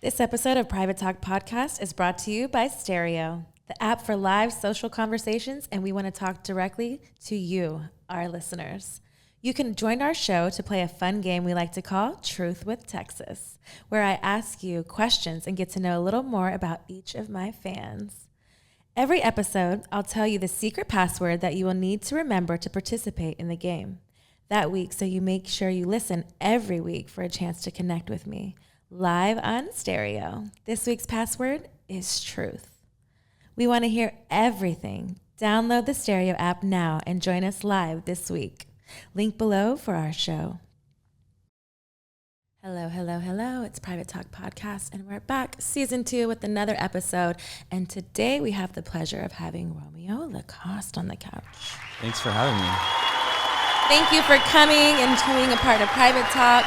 This episode of Private Talk Podcast is brought to you by Stereo, the app for live social conversations, and we want to talk directly to you, our listeners. You can join our show to play a fun game we like to call Truth with Texas, where I ask you questions and get to know a little more about each of my fans. Every episode, I'll tell you the secret password that you will need to remember to participate in the game that week, so you make sure you listen every week for a chance to connect with me. Live on Stereo. This week's password is truth. We want to hear everything. Download the Stereo app now and join us live this week. Link below for our show. Hello, hello, hello. It's Private Talk Podcast, and we're back, season 2, with another episode. And today we have the pleasure of having Romeo Lacoste on the couch. Thanks for having me. Thank you for coming and being a part of Private Talk.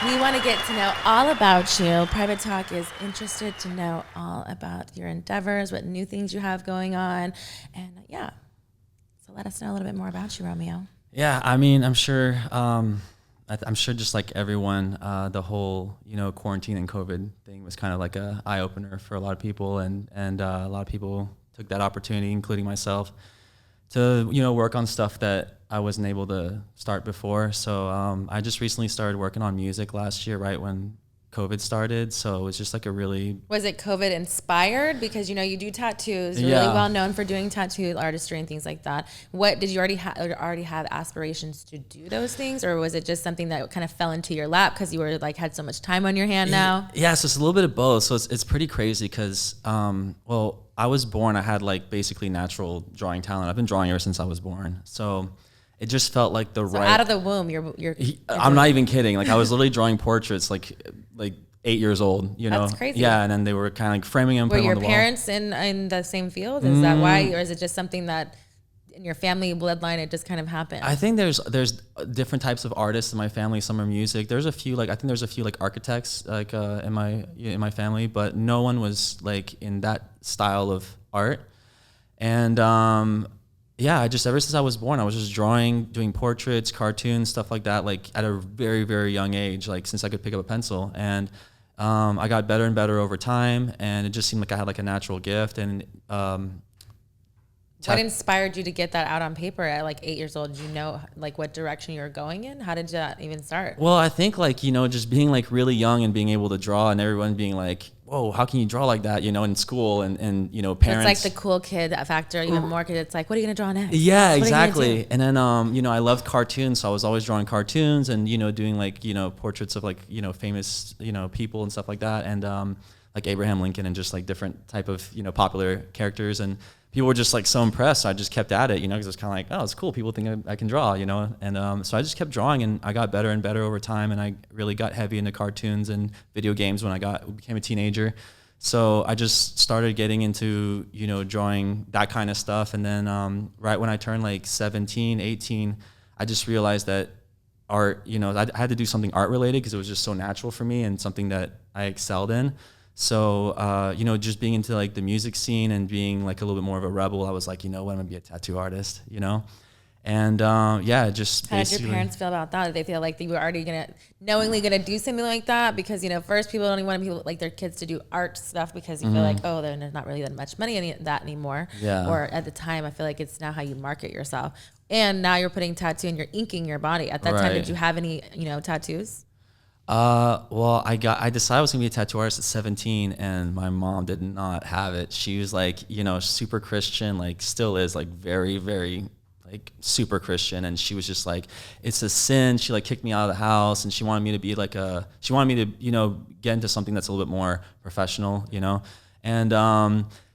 We want to get to know all about you. Private Talk is interested to know all about your endeavors, what new things you have going on. And so let us know a little bit more about you, Romeo. Yeah, I mean, I'm sure just like everyone, the whole, quarantine and COVID thing was kind of like a eye opener for a lot of people. And a lot of people took that opportunity, including myself, to, work on stuff that I wasn't able to start before. So I just recently started working on music last year, right when COVID started. So it was just like a really... Was it COVID inspired? Because, you do tattoos. You're really well known for doing tattoo artistry and things like that. What did you already have aspirations to do those things? Or was it just something that kind of fell into your lap because you were had so much time on your hand now? Yeah, so it's a little bit of both. So it's pretty crazy because, I was born, I had basically natural drawing talent. I've been drawing ever since I was born. So it just felt like right out of the womb. You're I'm not even kidding. I was literally drawing portraits like 8 years old. That's crazy. Yeah, and then they were kind of framing them. Were your parents in the same field? Is that why, or is it just something that in your family bloodline it just kind of happened? I think there's different types of artists in my family. Some are music. There's a few I think there's a few architects in my family, but no one was in that style of art. And I just, ever since I was born, I was just drawing, doing portraits, cartoons, stuff like that, at a very, very young age, since I could pick up a pencil. And I got better and better over time, and it just seemed like I had a natural gift. And what inspired you to get that out on paper at 8 years old? Did you know what direction you were going in? How did that even start? Well, I think just being really young and being able to draw, and everyone being whoa, how can you draw like that? In school and parents. It's the cool kid factor even more, because it's what are you gonna draw next? Yeah, exactly. And then I loved cartoons, so I was always drawing cartoons and doing portraits of famous people and stuff like that, and Abraham Lincoln and just different type of popular characters, and people were just so impressed. So I just kept at it, because it's kind of oh, it's cool. People think I can draw, and so I just kept drawing, and I got better and better over time. And I really got heavy into cartoons and video games when I became a teenager. So I just started getting into, drawing that kind of stuff. And then right when I turned 17, 18, I just realized that art, I had to do something art related because it was just so natural for me and something that I excelled in. So, just being into the music scene and being a little bit more of a rebel, I was I'm going to be a tattoo artist, And just how did your parents feel about that? Did they feel like they were already knowingly gonna do something like that? Because first people don't even want people their kids to do art stuff because you feel oh, there's not really that much money in that anymore. Yeah. Or at the time, I feel it's now how you market yourself. And now you're putting tattoo and you're inking your body. At that time, did you have any tattoos? Well, I decided I was gonna be a tattoo artist at 17, and my mom did not have it. She was super Christian, still is very, very super Christian, and she was just it's a sin. She kicked me out of the house, and she wanted me to be she wanted me to get into something that's a little bit more professional, and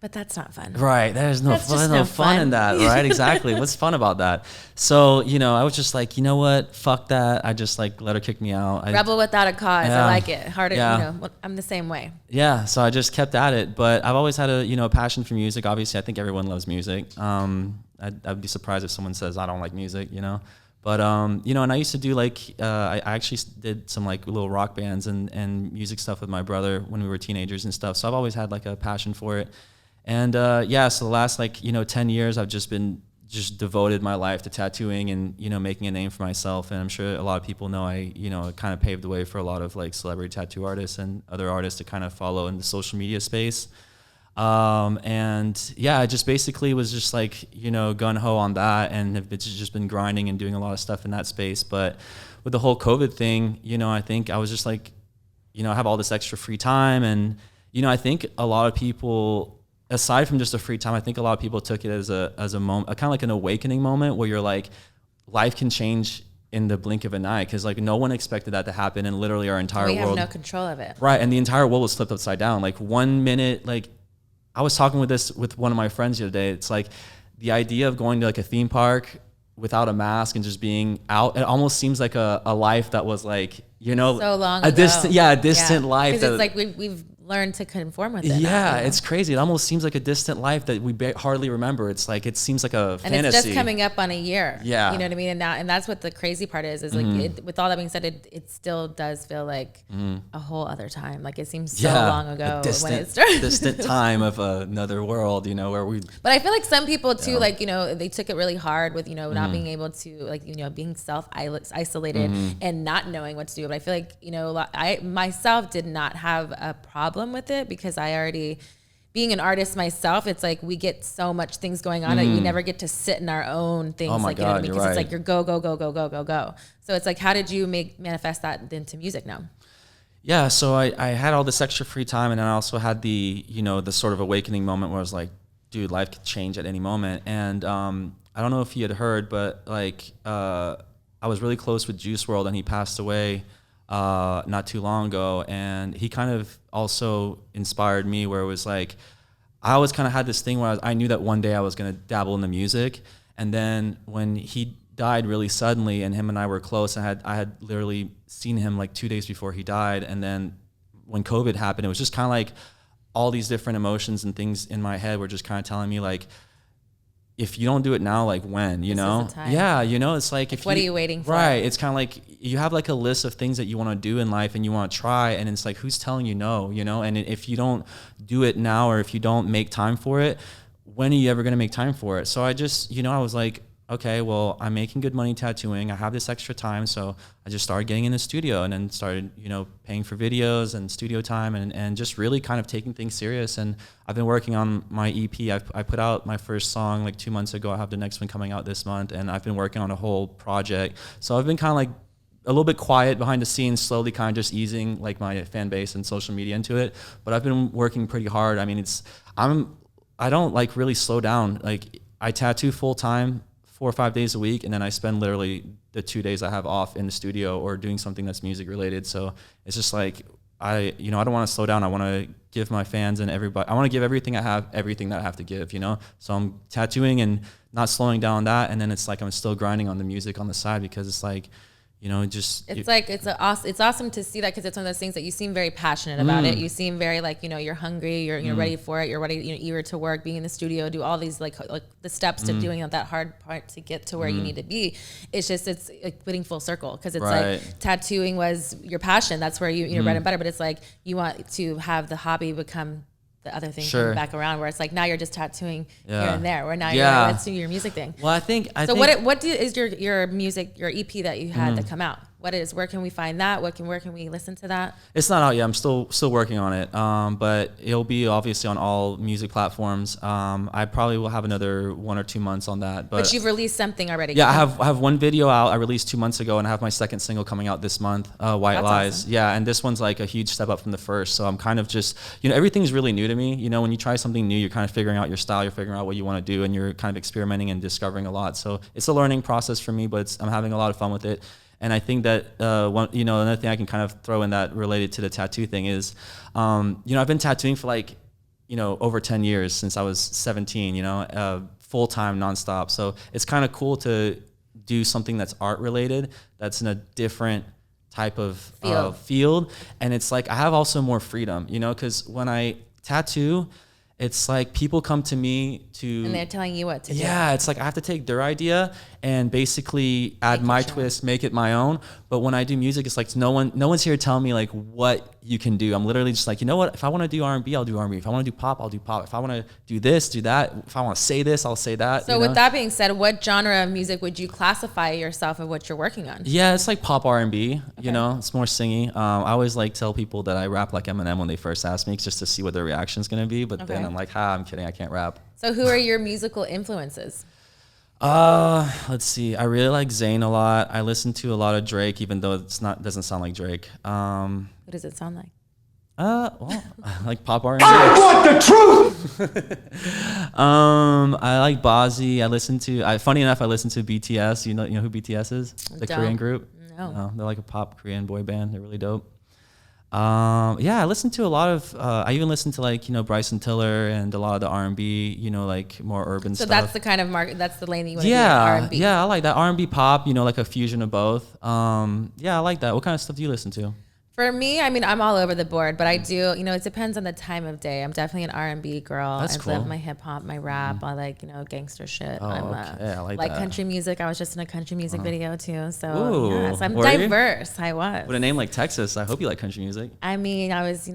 but that's not fun, right? There's no fun in that, right? Exactly. What's fun about that? So I was just what, fuck that. I just let her kick me out. Rebel without a cause. Yeah. I like it. Harder, I'm the same way. Yeah, so I just kept at it, but I've always had a passion for music. Obviously, I think everyone loves music. I'd be surprised if someone says I don't like music, But and I used to do I actually did some little rock bands and music stuff with my brother when we were teenagers and stuff. So I've always had a passion for it. And so the last 10 years I've just been just devoted my life to tattooing and, you know, making a name for myself. And I'm sure a lot of people know I, you know, kind of paved the way for a lot of like celebrity tattoo artists and other artists to kind of follow in the social media space. And yeah, I just basically was just like, you know, gun ho on that, and have just been grinding and doing a lot of stuff in that space. But with the whole COVID thing, you know, I think I was just like, you know, I have all this extra free time. And, you know, I think a lot of people, aside from just a free time, I think a lot of people took it as a moment, kind of like an awakening moment where you're like, life can change in the blink of an eye, because like no one expected that to happen, and literally our entire world. We have no control of it. Right, and the entire world was flipped upside down. Like 1 minute, like I was talking with one of my friends the other day. It's like the idea of going to like a theme park without a mask and just being out, it almost seems like a life that was like, you know, so long a distant life. Because it's like we've learned to conform with it. Yeah, now, you know? It's crazy. It almost seems like a distant life that we hardly remember. It's like, it seems like a fantasy. And it's just coming up on a year. Yeah. You know what I mean? And that's what the crazy part is like, with all that being said, it still does feel like a whole other time. Like it seems so long ago when it started. Distant time of another world, you know, where we. But I feel like some people too, like, you know, they took it really hard with, you know, not being able to, like, you know, being self-isolated and not knowing what to do. But I feel like, you know, I myself did not have a problem with it, because I already, being an artist myself, it's like we get so much things going on that we never get to sit in our own things. Oh my like, God, you know what I mean? Because right. it's like you're go. So it's like, how did you manifest that into music now? Yeah, so I had all this extra free time, and then I also had the, you know, the sort of awakening moment where I was like, dude, life could change at any moment. And I don't know if you had heard, but like I was really close with Juice WRLD, and he passed away not too long ago. And he kind of also inspired me, where it was like, I always kind of had this thing where I knew that one day I was going to dabble in the music. And then when he died really suddenly, and him and I were close, I had literally seen him like 2 days before he died. And then when COVID happened, it was just kind of like all these different emotions and things in my head were just kind of telling me like, if you don't do it now, like when, you know? Yeah, you know, it's like, what are you waiting for? Right. It's kind of like you have like a list of things that you want to do in life and you want to try, and it's like, who's telling you no, you know? And if you don't do it now, or if you don't make time for it, when are you ever going to make time for it? So I just, you know, I was like, okay, well, I'm making good money tattooing. I have this extra time. So I just started getting in the studio, and then started, you know, paying for videos and studio time, and just really kind of taking things serious. And I've been working on my EP. I put out my first song like 2 months ago. I have the next one coming out this month, and I've been working on a whole project. So I've been kind of like a little bit quiet behind the scenes, slowly kind of just easing like my fan base and social media into it. But I've been working pretty hard. I mean, I don't like really slow down. Like I tattoo full time, 4 or 5 days a week, and then I spend literally the 2 days I have off in the studio or doing something that's music related. So it's just like, I don't want to slow down. I want to give my fans and everybody, I want to give everything I have, everything that I have to give, you know? So I'm tattooing and not slowing down that. And then it's like, I'm still grinding on the music on the side, because it's like, you know, it's awesome to see that, because it's one of those things that you seem very passionate about it. You seem very like, you know, you're hungry, you're ready for it, you're ready, you know, eager to work, being in the studio, do all these like the steps to doing that hard part to get to where you need to be. It's like putting full circle, because it's like tattooing was your passion. That's where you're bread and butter, but it's like you want to have the hobby become the other thing coming back around, where it's like now you're just tattooing here and there, where now you're like, let's do your music thing. Well, I think what is your music, your EP that you had to come out? Where can we find that? Where can we listen to that? It's not out yet. I'm still working on it. But it'll be obviously on all music platforms. I probably will have another 1 or 2 months on that. But you've released something already. Yeah, I have one video out. I released 2 months ago, and I have my second single coming out this month, White That's Lies. Awesome. Yeah, and this one's like a huge step up from the first. So I'm kind of just, you know, everything's really new to me. You know, when you try something new, you're kind of figuring out your style, you're figuring out what you want to do, and you're kind of experimenting and discovering a lot. So it's a learning process for me, but I'm having a lot of fun with it. And I think that another thing I can kind of throw in that related to the tattoo thing is, you know, I've been tattooing for like, you know, over 10 years, since I was 17, you know, full time, nonstop. So it's kind of cool to do something that's art related, that's in a different type of field. And it's like, I have also more freedom, you know, because when I tattoo, it's like people come to me to, and they're telling you what to do. Yeah, it's like I have to take their idea and basically add my twist, make it my own. But when I do music, it's like no one's here telling me like what you can do. I'm literally just like, you know what? If I want to do R&B, I'll do R&B. If I want to do pop, I'll do pop. If I want to do this, do that. If I want to say this, I'll say that. So with that being said, what genre of music would you classify yourself of what you're working on? Yeah, it's like pop R&B. You know, it's more singy. I always like tell people that I rap like Eminem when they first ask me, just to see what their reaction is gonna be. But then I'm like, I'm kidding. I can't rap. So who are your musical influences? Let's see. I really like Zayn a lot. I listen to a lot of Drake, even though doesn't sound like Drake. What does it sound like? Well, I like pop R&B. I want the truth. I like Bazzi. I listen to. Funny enough, I listen to BTS. You know who BTS is? The Korean group. No. They're like a pop Korean boy band. They're really dope. I listen to a lot of. I even listen to like Bryson Tiller and a lot of the R&B. Like more urban stuff. So that's the kind of market. That's the lane you want to yeah, do. R&B. Yeah, I like that R&B pop. Like a fusion of both. I like that. What kind of stuff do you listen to? For me, I mean, I'm all over the board, but I do, it depends on the time of day. I'm definitely an R&B girl. That's I cool. love my hip hop, my rap. I like, gangster shit. Oh, okay. I like that. Country music. I was just in a country music video too. So Ooh. yes, I'm Were diverse. I was. With a name like Texas, I hope you like country music. I mean, I was,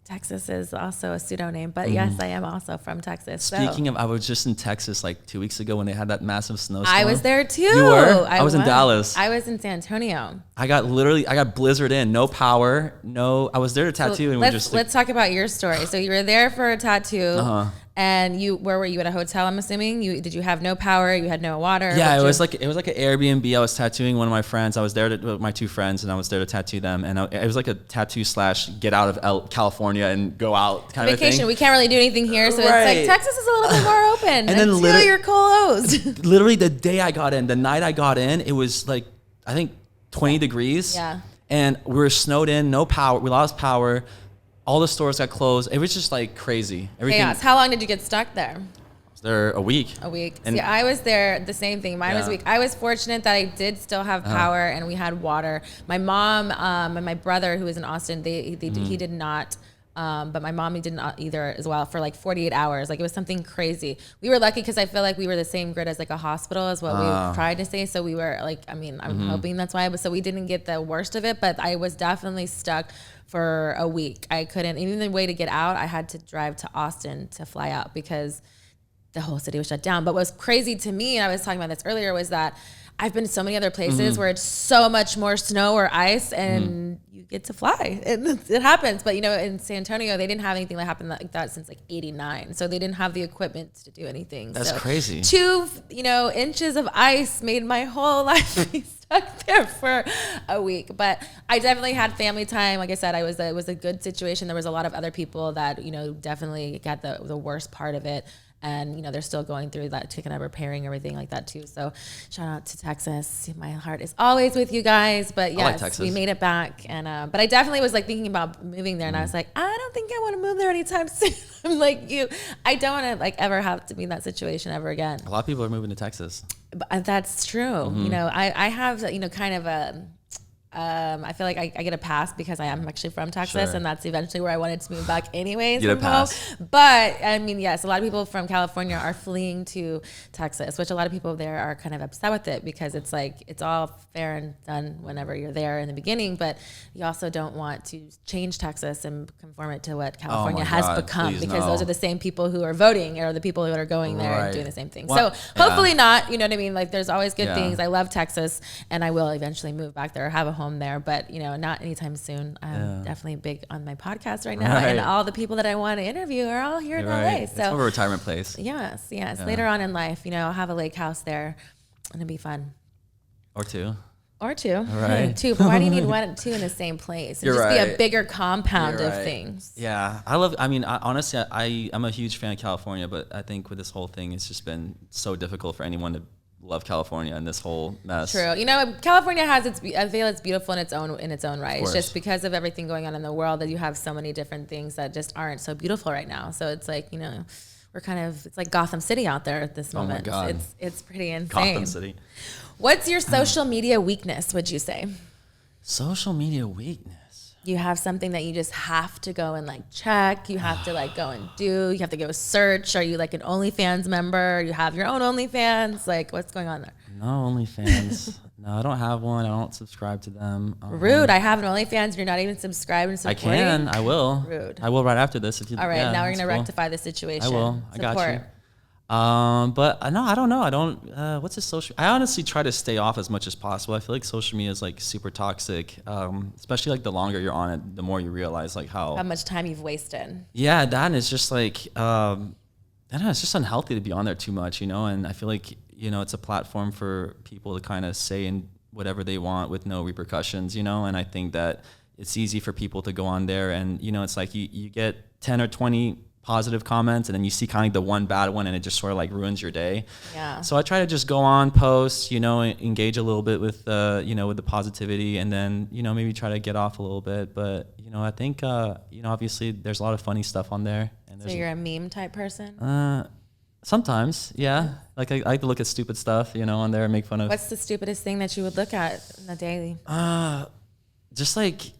Texas is also a pseudonym, but yes, I am also from Texas. Speaking of, I was just in Texas like 2 weeks ago when they had that massive snowstorm. I was there too. You were? I was in Dallas. I was in San Antonio. I got blizzard in, no power, I was there to tattoo, and let's talk about your story. So you were there for a tattoo, and where were you, at a hotel? I'm assuming did you have no power? You had no water? Yeah, it was like an Airbnb. I was tattooing one of my friends. I was there with my two friends, and I was there to tattoo them. And it was like a tattoo / get out of California and go out kind of vacation. thing. We can't really do anything here, so it's like Texas is a little bit more open. And then until you're closed. Literally the night I got in, it was like I think 20 degrees. Yeah. And we were snowed in, no power. We lost power. All the stores got closed. It was just like crazy. Chaos. How long did you get stuck there? I was there a week. And see, I was there the same thing. Mine was a week. I was fortunate that I did still have power and we had water. My mom and my brother, who was in Austin, he did not. But my mommy did not either as well for like 48 hours. Like it was something crazy. We were lucky because I feel like we were the same grid as like a hospital is what we tried to say. So we were like, I'm hoping that's why. But so we didn't get the worst of it, but I was definitely stuck for a week. I couldn't, even the way to get out, I had to drive to Austin to fly out because the whole city was shut down. But what was crazy to me, and I was talking about this earlier, was that I've been to so many other places where it's so much more snow or ice and you get to fly. It happens. But, in San Antonio, they didn't have anything that happened like that since like 89. So they didn't have the equipment to do anything. That's crazy. 2, inches of ice made my whole life be stuck there for a week. But I definitely had family time. Like I said, it was a good situation. There was a lot of other people that, definitely got the worst part of it. And, they're still going through that, taking up repairing everything like that too. So shout out to Texas. My heart is always with you guys. But yes, like we made it back. And but I definitely was like thinking about moving there. And I was like, I don't think I want to move there anytime soon. I'm like you. I don't want to like ever have to be in that situation ever again. A lot of people are moving to Texas. But that's true. I have, kind of a... I feel like I get a pass because I am actually from Texas, and that's eventually where I wanted to move back anyways. Get a pass. But yes, a lot of people from California are fleeing to Texas, which a lot of people there are kind of upset with it because it's like it's all fair and done whenever you're there in the beginning, but you also don't want to change Texas and conform it to what California has become because those are the same people who are voting or the people who are going there and doing the same thing. So hopefully not, you know what I mean? Like there's always good things. I love Texas and I will eventually move back there or have a home there, but not anytime soon. I'm definitely big on my podcast right now, and all the people that I want to interview are all here in LA. So it's more of a retirement place. Yes. Later on in life, I'll have a lake house there, and it'll be fun. Or two. Right. Hey, 2. But why do you need 2 in the same place? It'd be a bigger compound of things. Yeah, honestly, I'm a huge fan of California, but I think with this whole thing, it's just been so difficult for anyone to love California and this whole mess. True. California has I feel it's beautiful in its own right. It's just because of everything going on in the world that you have so many different things that just aren't so beautiful right now. So it's like, we're it's like Gotham City out there at this moment. Oh my God. It's pretty insane. Gotham City. What's your social media weakness, would you say? Social media weakness. You have something that you just have to go and like check. You have to like go and do. You have to go search. Are you like an OnlyFans member? You have your own OnlyFans? Like, what's going on there? No OnlyFans. No, I don't have one. I don't subscribe to them. Rude. I have an OnlyFans. You're not even subscribed and supporting. I can. I will. Rude. I will right after this. If you. All right. Yeah, now we're gonna cool. rectify the situation. I will. I got you. But no, I don't know. I don't. What's a social? I honestly try to stay off as much as possible. I feel like social media is like super toxic. Especially like the longer you're on it, the more you realize like how much time you've wasted. Yeah, that is just like. I don't know. It's just unhealthy to be on there too much, you know. And I feel like it's a platform for people to kind of say and whatever they want with no repercussions, you know. And I think that it's easy for people to go on there and it's like you get 10 or 20 positive comments and then you see kind of the one bad one and it just sort of like ruins your day. Yeah. So I try to just go on, post, engage a little bit with with the positivity and then maybe try to get off a little bit. But I think obviously there's a lot of funny stuff on there. And so you're a meme type person? Sometimes, yeah. Like I like to look at stupid stuff, on there and make fun of. What's the stupidest thing that you would look at in the daily? Just like.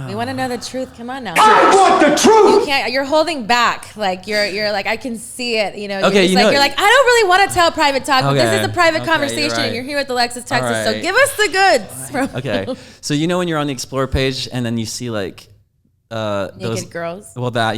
We want to know the truth. Come on now. I want the truth. You can't. You're holding back. Like you're like I can see it. Okay, you're like I don't really want to tell private talk, but this is a private conversation, right. and you're here with Alexis, Texas. Right. So give us the goods. Right. Okay. So when you're on the Explore page and then you see like naked girls. Well, that.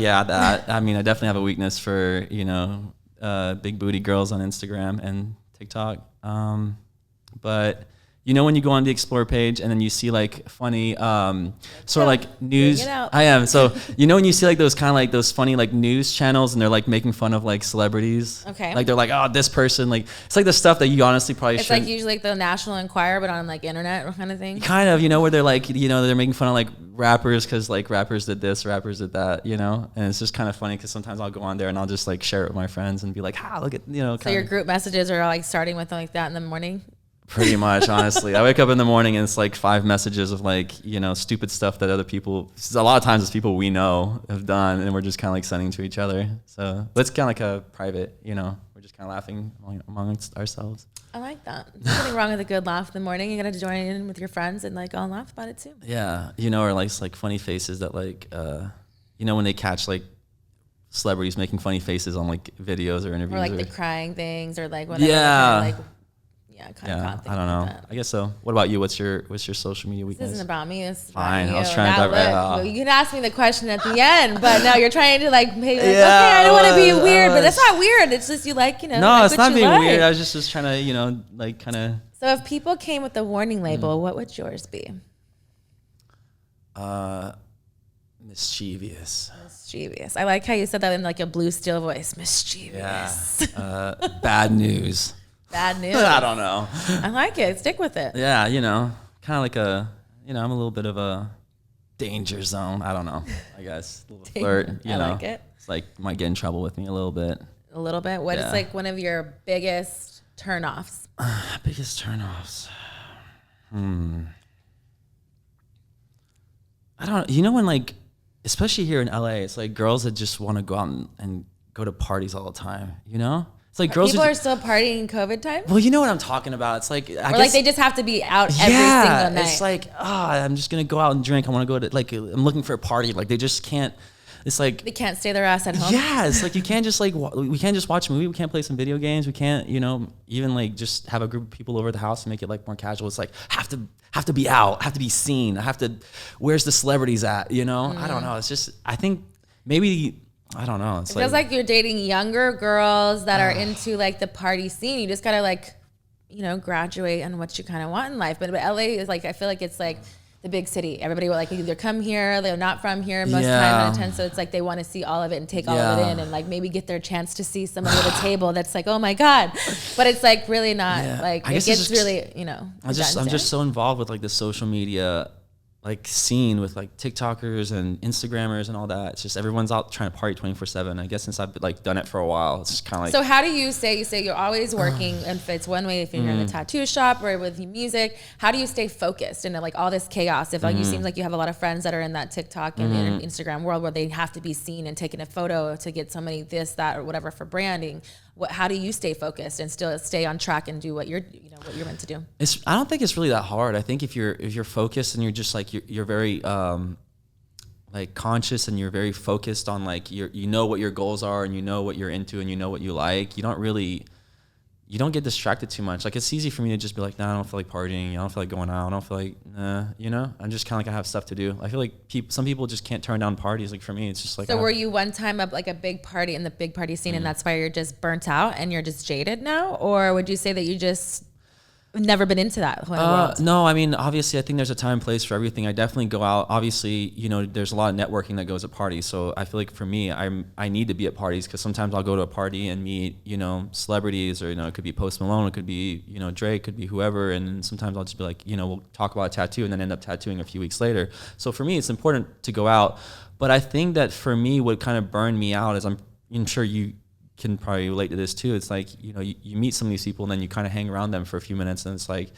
I mean, I definitely have a weakness for big booty girls on Instagram and TikTok. But when you go on the Explore page and then you see like funny, sort of like news. I am. So when you see like those kind of like those funny like news channels and they're like making fun of like celebrities. Okay. Like they're like, oh, this person, like it's like the stuff that you honestly probably shouldn't. It's like usually like the National Enquirer, but on like internet kind of thing. Kind of, where they're like, they're making fun of like rappers because like rappers did this, rappers did that, and it's just kind of funny because sometimes I'll go on there and I'll just like share it with my friends and be like, look at, So your group messages are like starting with like that in the morning? Pretty much, honestly. I wake up in the morning and it's like 5 messages of like, stupid stuff that other people, a lot of times it's people we know have done and we're just kind of like sending to each other. So it's kind of like a private, we're just kind of laughing amongst ourselves. I like that. There's nothing wrong with a good laugh in the morning. You got to join in with your friends and like all laugh about it too. Yeah. Or like funny faces that like, when they catch like celebrities making funny faces on like videos or interviews. Or like the crying things or like whatever. Yeah. I don't know. I guess so. What about you? What's your social media weakness? This isn't about me. This is fine. About you. I was trying to well, you can ask me the question at the end, but now you're trying to like maybe like, okay, I don't want to be weird, but that's not weird. It's just you like No, like it's not being weird. I was just trying to like kind of. So if people came with a warning label, what would yours be? Mischievous. Mischievous. I like how you said that in like a blue steel voice. Mischievous. Yeah. Bad news. Bad news. I don't know. I like it. Stick with it. Yeah, kind of like a, I'm a little bit of a danger zone. I don't know. I guess a little flirt. I like it. It's like might get in trouble with me a little bit. A little bit. What is like one of your biggest turnoffs? Biggest turnoffs. I don't. When like, especially here in LA, it's like girls that just want to go out and go to parties all the time. It's like girls people are still partying in COVID time. Well, you know what I'm talking about. It's like like they just have to be out every single night. It's like I'm just gonna go out and drink. I want to go to like I'm looking for a party. Like they just can't. It's like they can't stay their ass at home. Yeah, it's like you can't just like we can't just watch a movie. We can't play some video games. We can't even like just have a group of people over at the house and make it like more casual. It's like have to be out, have to be seen. Where's the celebrities at? I don't know. It's just I think maybe. I don't know. It feels like you're dating younger girls that are into like the party scene. You just gotta like, graduate on what you kind of want in life. But LA is like, I feel like it's like the big city. Everybody will like either come here, they're not from here most of the time. So it's like they want to see all of it and take all of it in and like maybe get their chance to see somebody at a table that's like, oh my God. But it's like really not like, it gets really, I'm just so involved with like the social media like scene with like TikTokers and Instagrammers and all that. It's just everyone's out trying to party 24/7. I guess since I've like done it for a while, it's just kind of like. So how do you say you're always working, and if it's one way, if you're in the tattoo shop or with music, how do you stay focused in like all this chaos? If like you seem like you have a lot of friends that are in that TikTok and Instagram world where they have to be seen and taking a photo to get somebody this, that, or whatever for branding. How do you stay focused and still stay on track and do what you're meant to do? I don't think it's really that hard. I think if you're focused and you're just like you're very like conscious and you're very focused on like you know what your goals are and you know what you're into and you know what you like, you don't get distracted too much. Like it's easy for me to just be like, nah, I don't feel like partying. I don't feel like going out. I don't feel like, you know, I'm just kind of like I have stuff to do. I feel like some people just can't turn down parties. Like for me, it's just like. So were you one time up like a big party in the big party scene and that's why you're just burnt out and you're just jaded now? Or would you say that you just never been into that whole world? No, I mean, obviously I think there's a time and place for everything. I definitely go out. Obviously, you know, there's a lot of networking that goes at parties. So I feel like for me, I need to be at parties because sometimes I'll go to a party and meet, you know, celebrities or, you know, it could be Post Malone, it could be, you know, Drake, could be whoever. And then sometimes I'll just be like, you know, we'll talk about a tattoo and then end up tattooing a few weeks later. So for me, it's important to go out. But I think that for me, what kind of burned me out is I'm sure you can probably relate to this too. It's like, you know, you meet some of these people and then you kind of hang around them for a few minutes and it's like,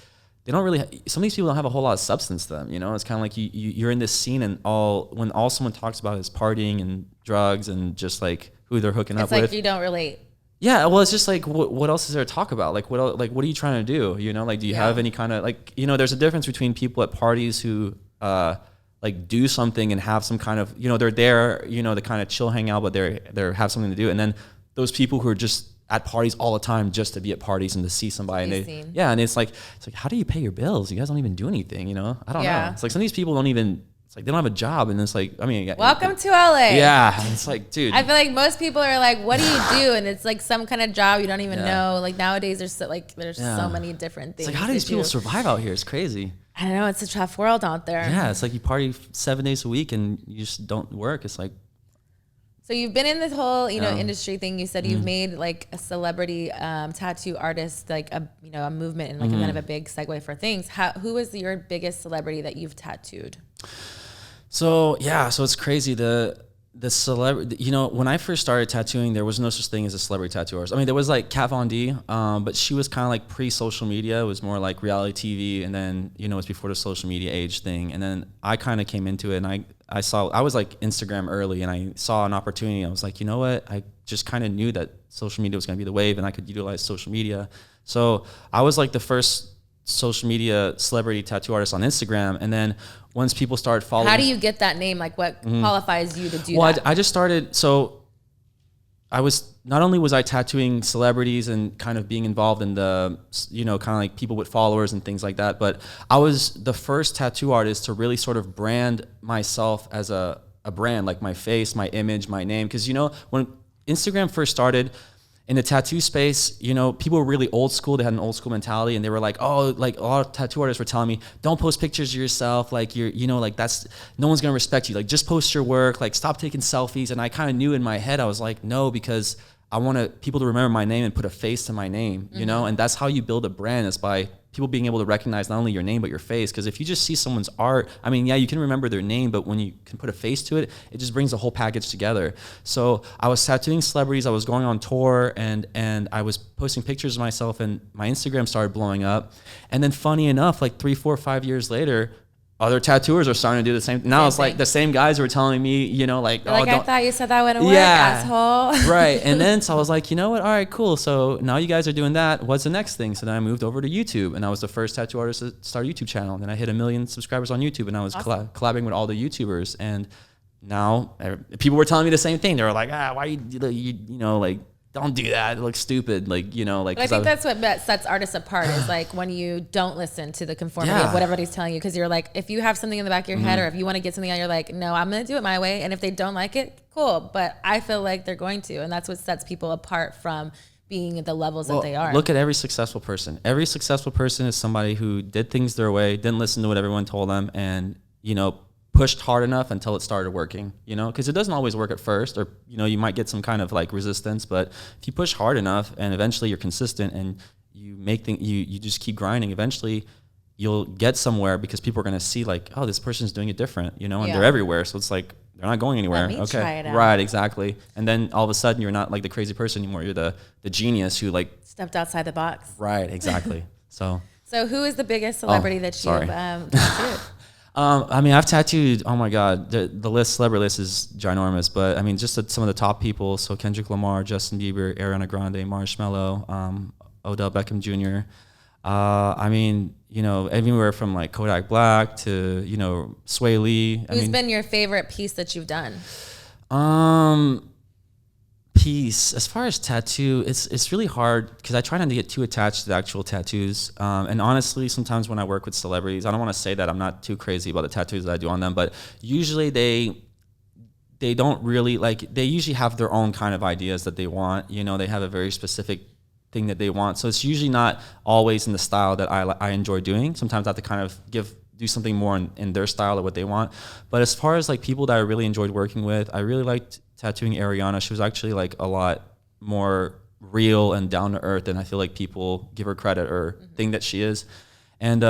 they don't really, some of these people don't have a whole lot of substance to them, you know? It's kind of like you're in this scene and when all someone talks about is partying and drugs and just like who they're hooking up with. It's like you don't relate. Yeah, well, it's just like, what else is there to talk about? Like, what are you trying to do? You know, like, do you have any kind of, like, you know, there's a difference between people at parties who, like do something and have some kind of, you know, they're there, you know, they kind of chill, hang out, but they're have something to do. And then those people who are just at parties all the time just to be at parties and to see somebody. And it's like, how do you pay your bills? You guys don't even do anything, you know? I don't know. It's like some of these people don't even, it's like they don't have a job. And it's like, I mean. Welcome to LA. Yeah. And it's like, dude. I feel like most people are like, what do you do? And it's like some kind of job you don't even know. Like nowadays there's so many different things. It's like, how do these people survive out here? It's crazy. I don't know. It's a tough world out there. Yeah. It's like you party 7 days a week and you just don't work. It's like. So you've been in this whole, you know, industry thing. You said you've made like a celebrity tattoo artist, like a movement and like a kind of a big segue for things. Who was your biggest celebrity that you've tattooed? So it's crazy. The celebrity, you know, when I first started tattooing, there was no such thing as a celebrity tattoo artist. I mean, there was like Kat Von D, but she was kind of like pre-social media. It was more like reality TV, and then, you know, it was before the social media age thing. And then I kind of came into it, and I was like Instagram early, and I saw an opportunity. I was like, you know what? I just kind of knew that social media was going to be the wave, and I could utilize social media. So I was like the first social media celebrity tattoo artist on Instagram, and then once people started following. How do you get that name? Like, what qualifies you to do that? Well, I just started. So I was not only was I tattooing celebrities and kind of being involved in the, you know, kind of like people with followers and things like that, but I was the first tattoo artist to really sort of brand myself as a brand, like my face, my image, my name. Because, you know, when Instagram first started in the tattoo space, you know, people were really old school. They had an old school mentality, and they were like, oh, like a lot of tattoo artists were telling me, don't post pictures of yourself. Like you know, like no one's going to respect you. Like just post your work, like stop taking selfies. And I kind of knew in my head, I was like, no, because I want people to remember my name and put a face to my name, you know? And that's how you build a brand, is by people being able to recognize not only your name, but your face. Because if you just see someone's art, I mean, yeah, you can remember their name, but when you can put a face to it, it just brings the whole package together. So I was tattooing celebrities, I was going on tour, and I was posting pictures of myself, and my Instagram started blowing up. And then funny enough, like 3, 4, 5 years later, other tattooers are starting to do the same. Now it's like the same guys were telling me, you know, like, I thought you said that wouldn't work, asshole. Right. And then so I was like, you know what? All right, cool. So now you guys are doing that. What's the next thing? So then I moved over to YouTube, and I was the first tattoo artist to start a YouTube channel. And then I hit 1 million subscribers on YouTube, and I was collabing with all the YouTubers. And now people were telling me the same thing. They were like, why you know, like, don't do that. It looks stupid. Like, you know, like. But I think that's what sets artists apart, is like when you don't listen to the conformity of what everybody's telling you. Because you're like, if you have something in the back of your head, or if you want to get something out, you're like, no, I'm going to do it my way. And if they don't like it, cool. But I feel like they're going to. And that's what sets people apart from being at the levels that they are. Look at every successful person. Every successful person is somebody who did things their way, didn't listen to what everyone told them, and, you know, pushed hard enough until it started working, you know, because it doesn't always work at first, or, you know, you might get some kind of like resistance, but if you push hard enough and eventually you're consistent and you make things, you just keep grinding, eventually you'll get somewhere, because people are going to see like, oh, this person's doing it different, you know, and they're everywhere. So it's like, they're not going anywhere. Try it out. Right. Exactly. And then all of a sudden you're not like the crazy person anymore. You're the genius who like stepped outside the box. Right. Exactly. So who is the biggest celebrity that you've tattooed? I mean, I've tattooed, oh my God, the celebrity list is ginormous, but I mean, just some of the top people. So Kendrick Lamar, Justin Bieber, Ariana Grande, Marshmello, Odell Beckham Jr. I mean, you know, everywhere from like Kodak Black to, you know, Sway Lee. Who's been your favorite piece that you've done? Piece, as far as tattoo, it's really hard because I try not to get too attached to the actual tattoos. And honestly, sometimes when I work with celebrities, I don't want to say that I'm not too crazy about the tattoos that I do on them, but usually they don't really like, they usually have their own kind of ideas that they want. You know, they have a very specific thing that they want. So it's usually not always in the style that I enjoy doing. Sometimes I have to kind of do something more in their style of what they want. But as far as like people that I really enjoyed working with, I really liked tattooing Ariana. She was actually like a lot more real and down to earth than I feel like people give her credit or think that she is. And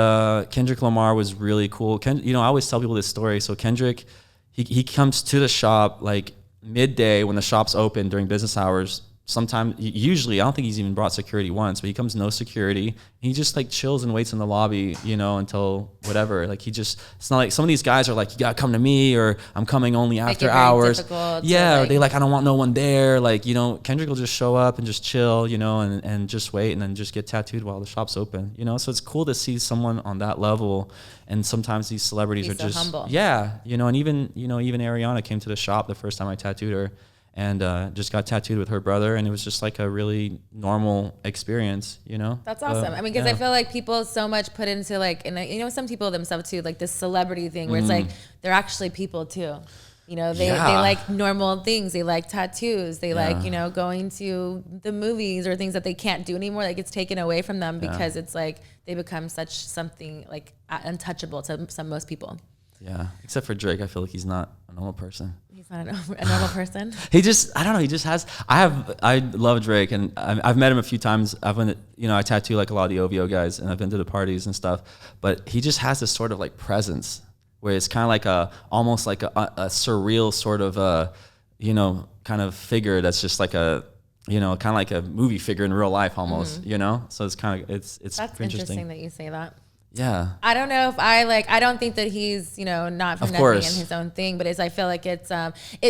Kendrick Lamar was really cool. You know, I always tell people this story. So Kendrick, he comes to the shop like midday when the shop's open during business hours. Sometimes, usually, I don't think he's even brought security once, but he comes no security. He just like chills and waits in the lobby, you know, until whatever. Like it's not like some of these guys are like, you gotta come to me, or I'm coming only after hours. Yeah, or they like, I don't want no one there. Like, you know, Kendrick will just show up and just chill, you know, and just wait and then just get tattooed while the shop's open, you know. So it's cool to see someone on that level. And sometimes these celebrities are so just humble. Yeah, you know, and even Ariana came to the shop the first time I tattooed her. And just got tattooed with her brother, and it was just like a really normal experience, you know? That's awesome. I mean, because I feel like people so much put into like, and you know, some people themselves too, like this celebrity thing where it's like, they're actually people too. You know, they like normal things. They like tattoos. They like, you know, going to the movies or things that they can't do anymore. That gets taken away from them because it's like they become something like untouchable to most people. Yeah, except for Drake. I feel like he's not a normal person. He's not a normal person. He just, I don't know. He just has. I love Drake, and I've met him a few times. I tattoo like a lot of the OVO guys, and I've been to the parties and stuff. But he just has this sort of like presence where it's kind of like almost like a surreal sort of you know, kind of figure that's just like a, you know, kind of like a movie figure in real life almost. You know, so it's kind of it's that's interesting that you say that. Yeah. I don't know if I don't think that he's, you know, not for nothing in his own thing, but I feel like it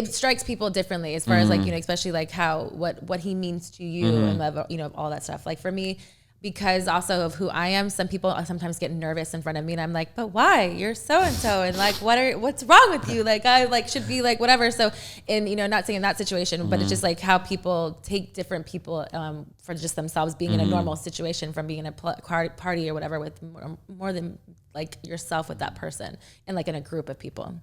strikes people differently as far as like, you know, especially like what he means to you and love, you know, all that stuff. Like for me, because also of who I am, some people sometimes get nervous in front of me and I'm like, but why? You're so-and-so. And like, what's wrong with you? Like, I like should be like, whatever. So, and you know, not saying in that situation, but it's just like how people take different people for just themselves being in a normal situation from being in a party or whatever with more than like yourself with that person and like in a group of people.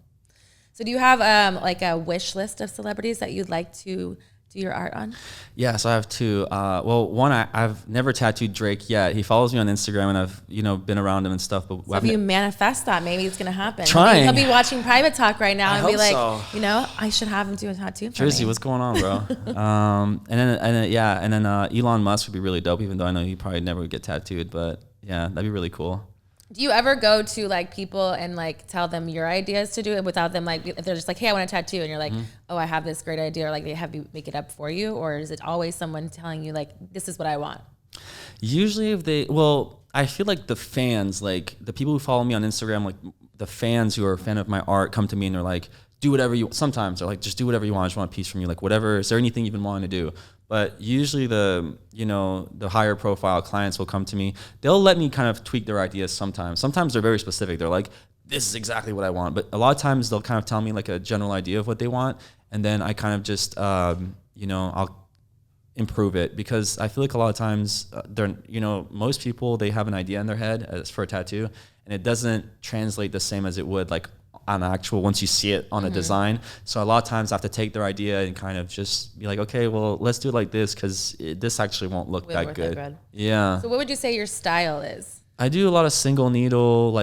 So do you have like a wish list of celebrities that you'd like to do your art on? Yeah, so I have two. Well, one, I've never tattooed Drake yet. He follows me on Instagram, and I've, you know, been around him and stuff. But so if you manifest that, maybe it's gonna happen. Trying. He'll be watching Private Talk right now and be like, so. You know, I should have him do a tattoo for Jersey, me. what's going on, bro? and then Elon Musk would be really dope, even though I know he probably never would get tattooed. But yeah, that'd be really cool. Do you ever go to like people and like tell them your ideas to do it without them like, if they're just like, hey, I want a tattoo, and you're like, oh, I have this great idea, or like they have you make it up for you, or is it always someone telling you like, this is what I want? Usually I feel like the fans, like the people who follow me on Instagram, like the fans who are a fan of my art come to me and they're like, do whatever you, sometimes they're like, just do whatever you want. I just want a piece from you. Like whatever, is there anything you've been wanting to do? But usually the higher profile clients will come to me. They'll let me kind of tweak their ideas sometimes. Sometimes they're very specific. They're like, this is exactly what I want. But a lot of times they'll kind of tell me like a general idea of what they want. And then I kind of just, I'll improve it, because I feel like a lot of times most people, they have an idea in their head as for a tattoo, and it doesn't translate the same as it would like on actual, once you see it on a design. So a lot of times I have to take their idea and kind of just be like, okay, well, let's do it like this, because this actually won't look that good. Yeah. So what would you say your style is? I do a lot of single needle,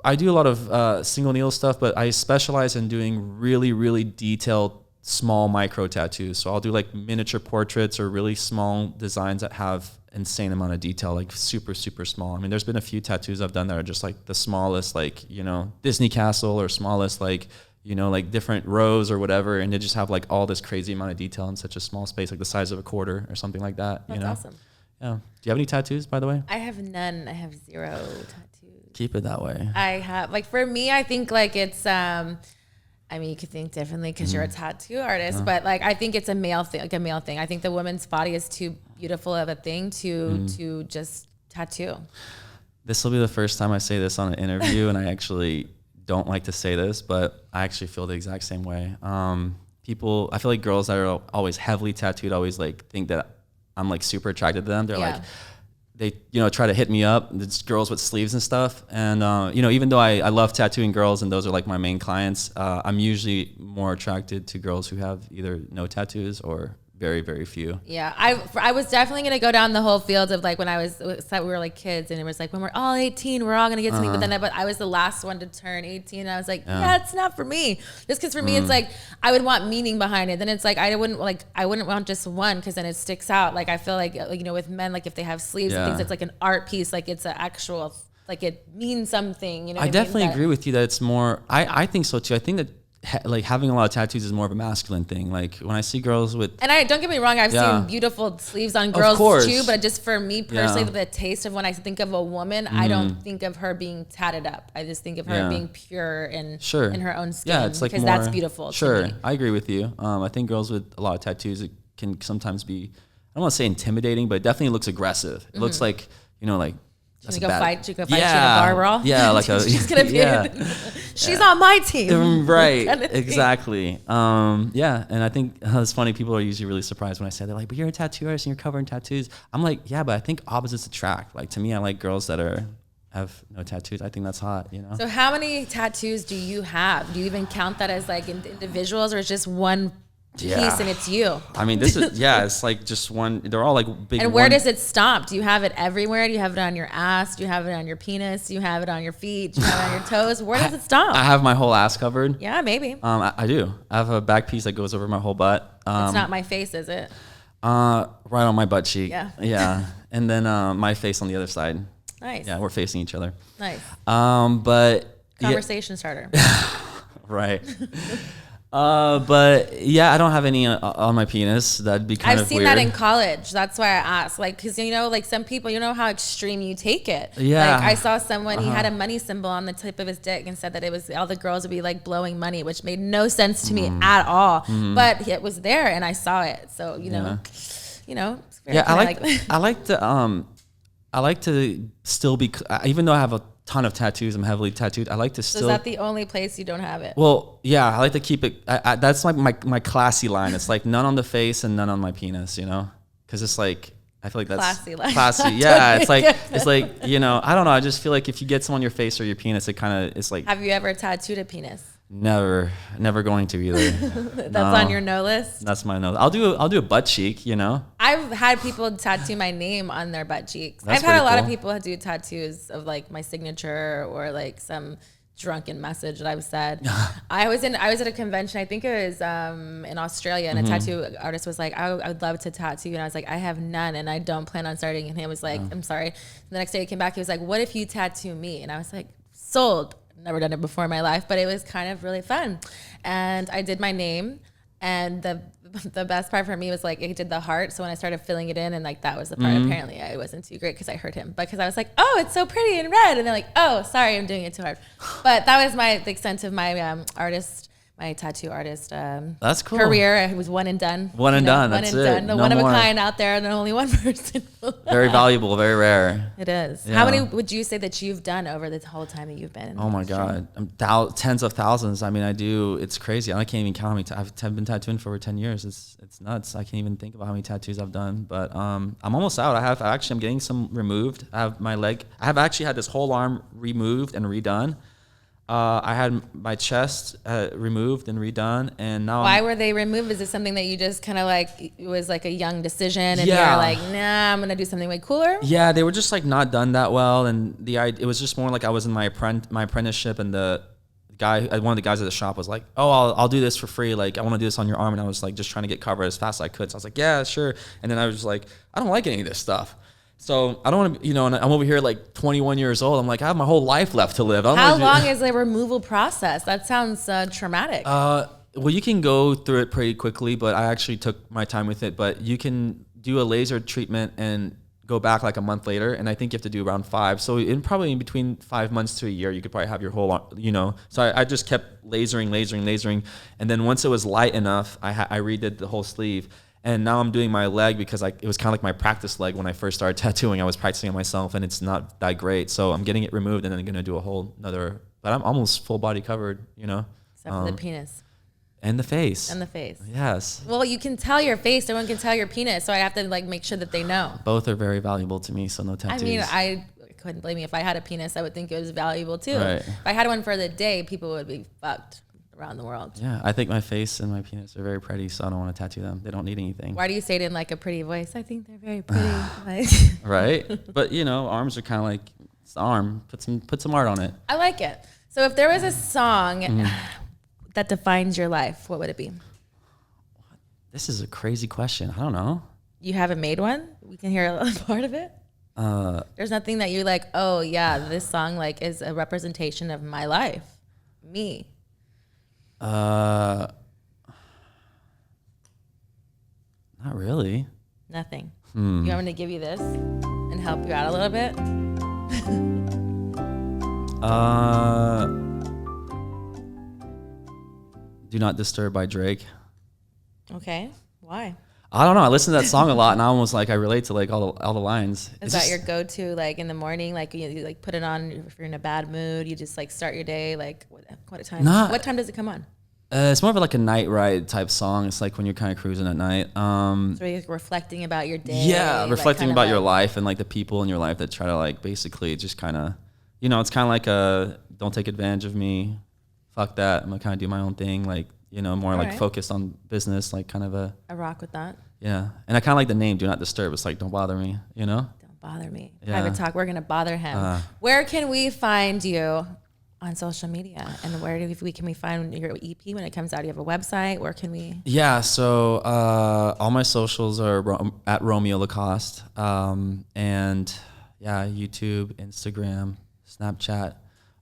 I do a lot of single needle stuff, but I specialize in doing really, really detailed small micro tattoos. So I'll do like miniature portraits or really small designs that have insane amount of detail, like super, super small. I mean, there's been a few tattoos I've done that are just like the smallest, like, you know, Disney castle, or smallest, like, you know, like different rows or whatever. And they just have like all this crazy amount of detail in such a small space, like the size of a quarter or something like that. That's awesome. Yeah. Do you have any tattoos, by the way? I have none. I have 0 tattoos. Keep it that way. I have, like, for me, I think like it's, I mean, you could think differently because you're a tattoo artist, but like, I think it's a male thing, like a male thing. I think the woman's body is too beautiful of a thing to just tattoo. This will be the first time I say this on an interview, and I actually don't like to say this, but I actually feel the exact same way. People, I feel like girls that are always heavily tattooed always like think that I'm like super attracted to them. They're like, they, you know, try to hit me up. It's girls with sleeves and stuff. And, you know, even though I love tattooing girls and those are like my main clients, I'm usually more attracted to girls who have either no tattoos or very, very few. Yeah, I was definitely going to go down the whole field of like when we were like kids and it was like when we're all 18, we're all going to get something. But I was the last one to turn 18 and I was like, yeah, it's not for me. Just because for me, it's like, I would want meaning behind it. Then it's like, I wouldn't want just one because then it sticks out. Like, I feel like, you know, with men, like if they have sleeves and things, it's like an art piece. Like it's an actual, like it means something, you know. I definitely agree with you that it's more, I think so too. I think that like having a lot of tattoos is more of a masculine thing. Like when I see girls with, and I don't get me wrong, I've seen beautiful sleeves on girls too, but just for me personally, the taste of when I think of a woman, I don't think of her being tatted up. I just think of her being pure and in her own skin. Yeah, it's like because more, that's beautiful. Sure, to me. I agree with you. I think girls with a lot of tattoos, it can sometimes be, I don't want to say intimidating, but it definitely looks aggressive. It looks like, you know, like, She's gonna go fight. She's gonna fight you in a bar brawl. Yeah, like she's gonna be. She's on my team. Right. Kind of exactly. Yeah, and I think it's funny. People are usually really surprised when I say they're like, "But you're a tattoo artist and you're covered in tattoos." I'm like, yeah, but I think opposites attract. Like to me, I like girls that have no tattoos. I think that's hot. You know. So how many tattoos do you have? Do you even count that as like individuals, or is just one piece and it's you? I mean, this is it's like just one. They're all like big. And where does it stop? Do you have it everywhere? Do you have it on your ass? Do you have it on your penis? Do you have it on your feet? Do you have it on your toes? Where does it stop? I have my whole ass covered. Yeah, maybe. I do. I have a back piece that goes over my whole butt. It's not my face, is it? Right on my butt cheek. Yeah. Yeah, and then my face on the other side. Nice. Yeah, we're facing each other. Nice. But conversation starter. Right. But yeah, I don't have any on my penis. That'd be kind of weird. I've seen that in college. That's why I asked. Like, because, you know, like some people, you know how extreme you take it. Yeah. Like I saw someone, he had a money symbol on the tip of his dick and said that it was all the girls would be like blowing money, which made no sense to me at all. But it was there and I saw it. So, you know, it's very I like to still be, even though I have a ton of tattoos, I'm heavily tattooed. I like to still. So is that the only place you don't have it? Well, yeah, I like to keep it. That's like my classy line. It's like none on the face and none on my penis, you know, because it's like I feel like that's classy line. Classy, yeah. It's like you know, I don't know. I just feel like if you get some on your face or your penis, it kind of it's like. Have you ever tattooed a penis? Never going to either. That's on your no list? That's my no. I'll do a butt cheek, you know. I've had people tattoo my name on their butt cheeks. That's I've had a lot of cool. people do tattoos of like my signature or like some drunken message that I've said. I was at a convention, I think it was in Australia, and a tattoo artist was like, I would love to tattoo you. And I was like, I have none and I don't plan on starting. And he was like, I'm sorry. And the next day he came back, he was like, what if you tattoo me? And I was like, sold. Never done it before in my life, but it was kind of really fun. And I did my name, and the best part for me was like it did the heart. So when I started filling it in, and like that was the part, apparently I wasn't too great because I hurt him, but because I was like, oh, it's so pretty and red, and they're like, oh, sorry, I'm doing it too hard. But that was the extent of my my tattoo artist That's cool. career. It was one and done. One and done. That's it. Done. The No one of a more. kind out there, and only one person. Very valuable, very rare. It is. Yeah. How many would you say that you've done over the whole time that you've been in Oh my God, tens of thousands. I mean, I do. It's crazy. I can't even count how many. I've been tattooing for over 10 years. It's nuts. I can't even think about how many tattoos I've done. But I'm almost out. I'm getting some removed. I have my leg. I have actually had this whole arm removed and redone. I had my chest removed and redone, and now. Why were they removed? Is it something that you just kind of like, it was like a young decision and Yeah. you're like, nah, I'm going to do something way cooler? Yeah, they were just like not done that well, and it was just more like I was in my apprenticeship, and the guy, one of the guys at the shop was like, oh, I'll do this for free. Like, I want to do this on your arm, and I was like just trying to get covered as fast as I could. So I was like, yeah, sure. And then I was just like, I don't like any of this stuff. So I don't want to, and I'm over here like 21 years old. I'm like, I have my whole life left to live. How long is the removal process? That sounds traumatic. Well, you can go through it pretty quickly, but I actually took my time with it. But you can do a laser treatment and go back like a month later, and I think you have to do around 5. So probably in between 5 months to a year, you could probably have your whole, So I just kept lasering, and then once it was light enough, I redid the whole sleeve. And now I'm doing my leg because it was kind of like my practice leg when I first started tattooing. I was practicing on myself and it's not that great. So I'm getting it removed and then I'm going to do a whole another, but I'm almost full body covered, you know? Except for the penis. And the face. And the face. Yes. Well, you can tell your face. No one can tell your penis. So I have to like make sure that they know. Both are very valuable to me. So no tattoos. I mean, I couldn't blame me. If I had a penis, I would think it was valuable too. Right. If I had one for the day, people would be fucked around the world. Yeah, I think my face and my penis are very pretty, so I don't want to tattoo them. They don't need anything. Why do you say it in like a pretty voice? I think they're very pretty. Like Right? But you know, arms are kind of like it's the arm. Put some art on it. I like it. So if there was a song that defines your life, what would it be? This is a crazy question. I don't know. You haven't made one? We can hear a part of it. There's nothing that you're like, oh yeah, this song like is a representation of my life, me. Not really. Nothing. You want me to give you this and help you out a little bit? Do Not Disturb by Drake. Okay. Why? I don't know. I listen to that song a lot, and I almost like I relate to like all the lines. Is that your go-to like in the morning? Like you like put it on if you're in a bad mood. You just like start your day. Like what time? What time does it come on? It's more of like a night ride type song. It's like when you're kind of cruising at night. So you're reflecting about your day. Yeah, reflecting like about your life and like the people in your life that try to like basically just kind of, you know, it's kind of like a don't take advantage of me. Fuck that. I'm gonna kind of do my own thing. Like, you know, more like focused on business, like kind of a. I rock with that. Yeah, and I kind of like the name Do Not Disturb. It's like don't bother me, you know. Don't bother me. Yeah. Private Talk. We're gonna bother him. Where can we find you on social media, and where can we find your EP when it comes out? Do you have a website? Where can we? Yeah, so all my socials are at Romeo Lacoste, and yeah, YouTube, Instagram, Snapchat,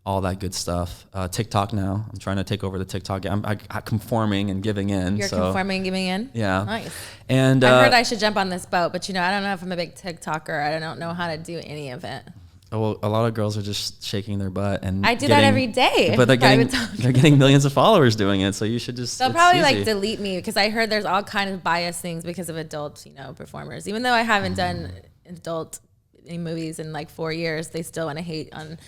all that good stuff. TikTok now. I'm trying to take over the TikTok. I'm conforming and giving in. You're conforming and giving in? Yeah. Nice. And I heard I should jump on this boat, but you know, I don't know if I'm a big TikToker. I don't know how to do any of it. Well, a lot of girls are just shaking their butt, and I do that every day. But they're getting millions of followers doing it. So you should just. They'll probably like delete me because I heard there's all kind of biased things because of adult, you know, performers. Even though I haven't done adult movies in like 4 years, they still want to hate on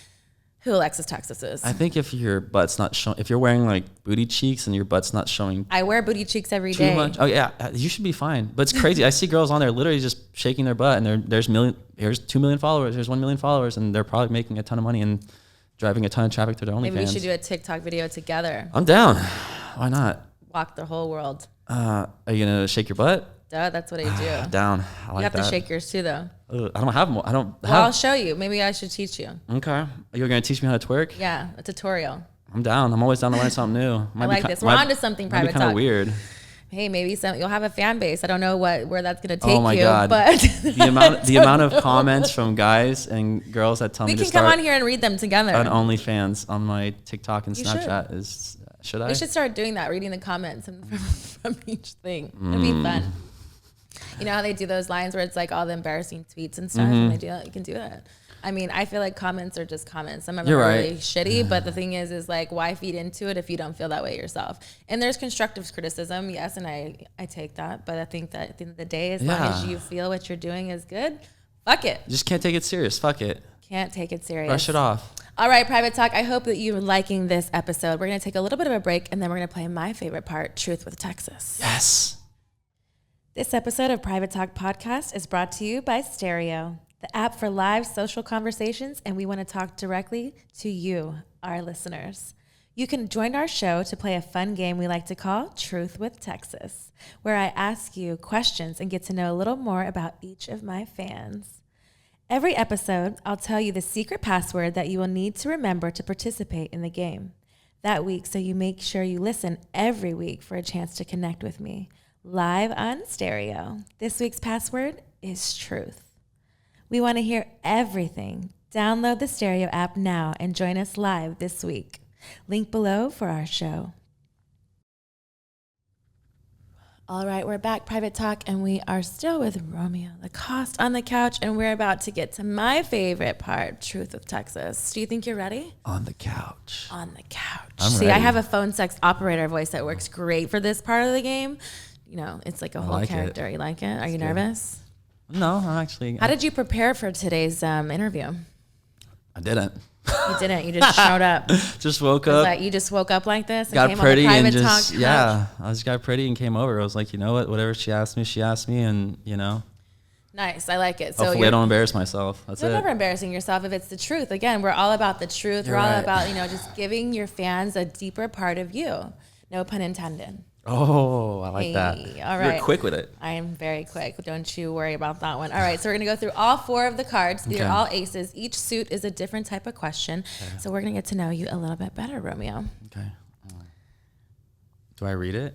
who Alexis Texas is. I think if your butt's not showing, if you're wearing like booty cheeks and your butt's not showing. I wear booty cheeks every too day. much. Oh yeah, you should be fine. But it's crazy. I see girls on there literally just shaking their butt, and here's 2 million followers, here's 1 million followers, and they're probably making a ton of money and driving a ton of traffic to their OnlyFans. Maybe we should do a TikTok video together. I'm down. Why not? Walk the whole world. Are you gonna shake your butt? Duh, that's what I do. Down. I like You have that. to shake yours too, though. I don't have more. Well, I'll show you. Maybe I should teach you. Okay. You're gonna teach me how to twerk? Yeah, a tutorial. I'm down. I'm always down to learn something new. I like this. We're on to something, Private Might be kind Talk. of weird. Hey, maybe you'll have a fan base. I don't know where that's gonna take you. Oh my God. But the amount of comments from guys and girls that tell me we to can come start on here and read them together. on OnlyFans on my TikTok and Snapchat is should I? We should start doing that, reading the comments from each thing. It'd be fun. You know how they do those lines where it's like all the embarrassing tweets and stuff, and they do that? You can do that. I mean, I feel like comments are just comments. Some of them are really shitty, but the thing is like, why feed into it if you don't feel that way yourself? And there's constructive criticism, yes, and I take that. But I think that at the end of the day, as long as you feel what you're doing is good, fuck it. You just can't take it serious. Fuck it. Can't take it serious. Brush it off. All right, Private Talk. I hope that you're liking this episode. We're going to take a little bit of a break, and then we're going to play my favorite part, Truth with Texas. Yes. This episode of Private Talk Podcast is brought to you by Stereo, the app for live social conversations, and we want to talk directly to you, our listeners. You can join our show to play a fun game we like to call Truth with Texas, where I ask you questions and get to know a little more about each of my fans. Every episode, I'll tell you the secret password that you will need to remember to participate in the game that week, so you make sure you listen every week for a chance to connect with me. Live on Stereo. This week's password is truth. We want to hear everything. Download the Stereo app now and join us live this week. Link below for our show. All right, we're back, Private Talk, and we are still with Romeo Lacoste on the couch, and we're about to get to my favorite part, Truth with Texas. Do you think you're ready? On the couch. On the couch. I'm See, ready. I have a phone sex operator voice that works great for this part of the game. you know, it's like a whole character. You like it? Are you nervous? No, I'm actually. How did you prepare for today's interview? I didn't. You didn't. You just showed up. Just woke up. Like, you just woke up like this and got came pretty on the and private just talk. yeah. I just got pretty and came over. I was like, you know what? Whatever she asked me, and you know. Nice. I like it. So hopefully I don't embarrass myself. That's it. You're never embarrassing yourself if it's the truth. Again, we're all about the truth. We're all about, you know, just giving your fans a deeper part of you. No pun intended. Oh, I like that. All right. You're quick with it. I am very quick. Don't you worry about that one. All right. So we're going to go through all 4 of the cards. These are all aces. Each suit is a different type of question. Okay. So we're going to get to know you a little bit better, Romeo. Okay. Do I read it?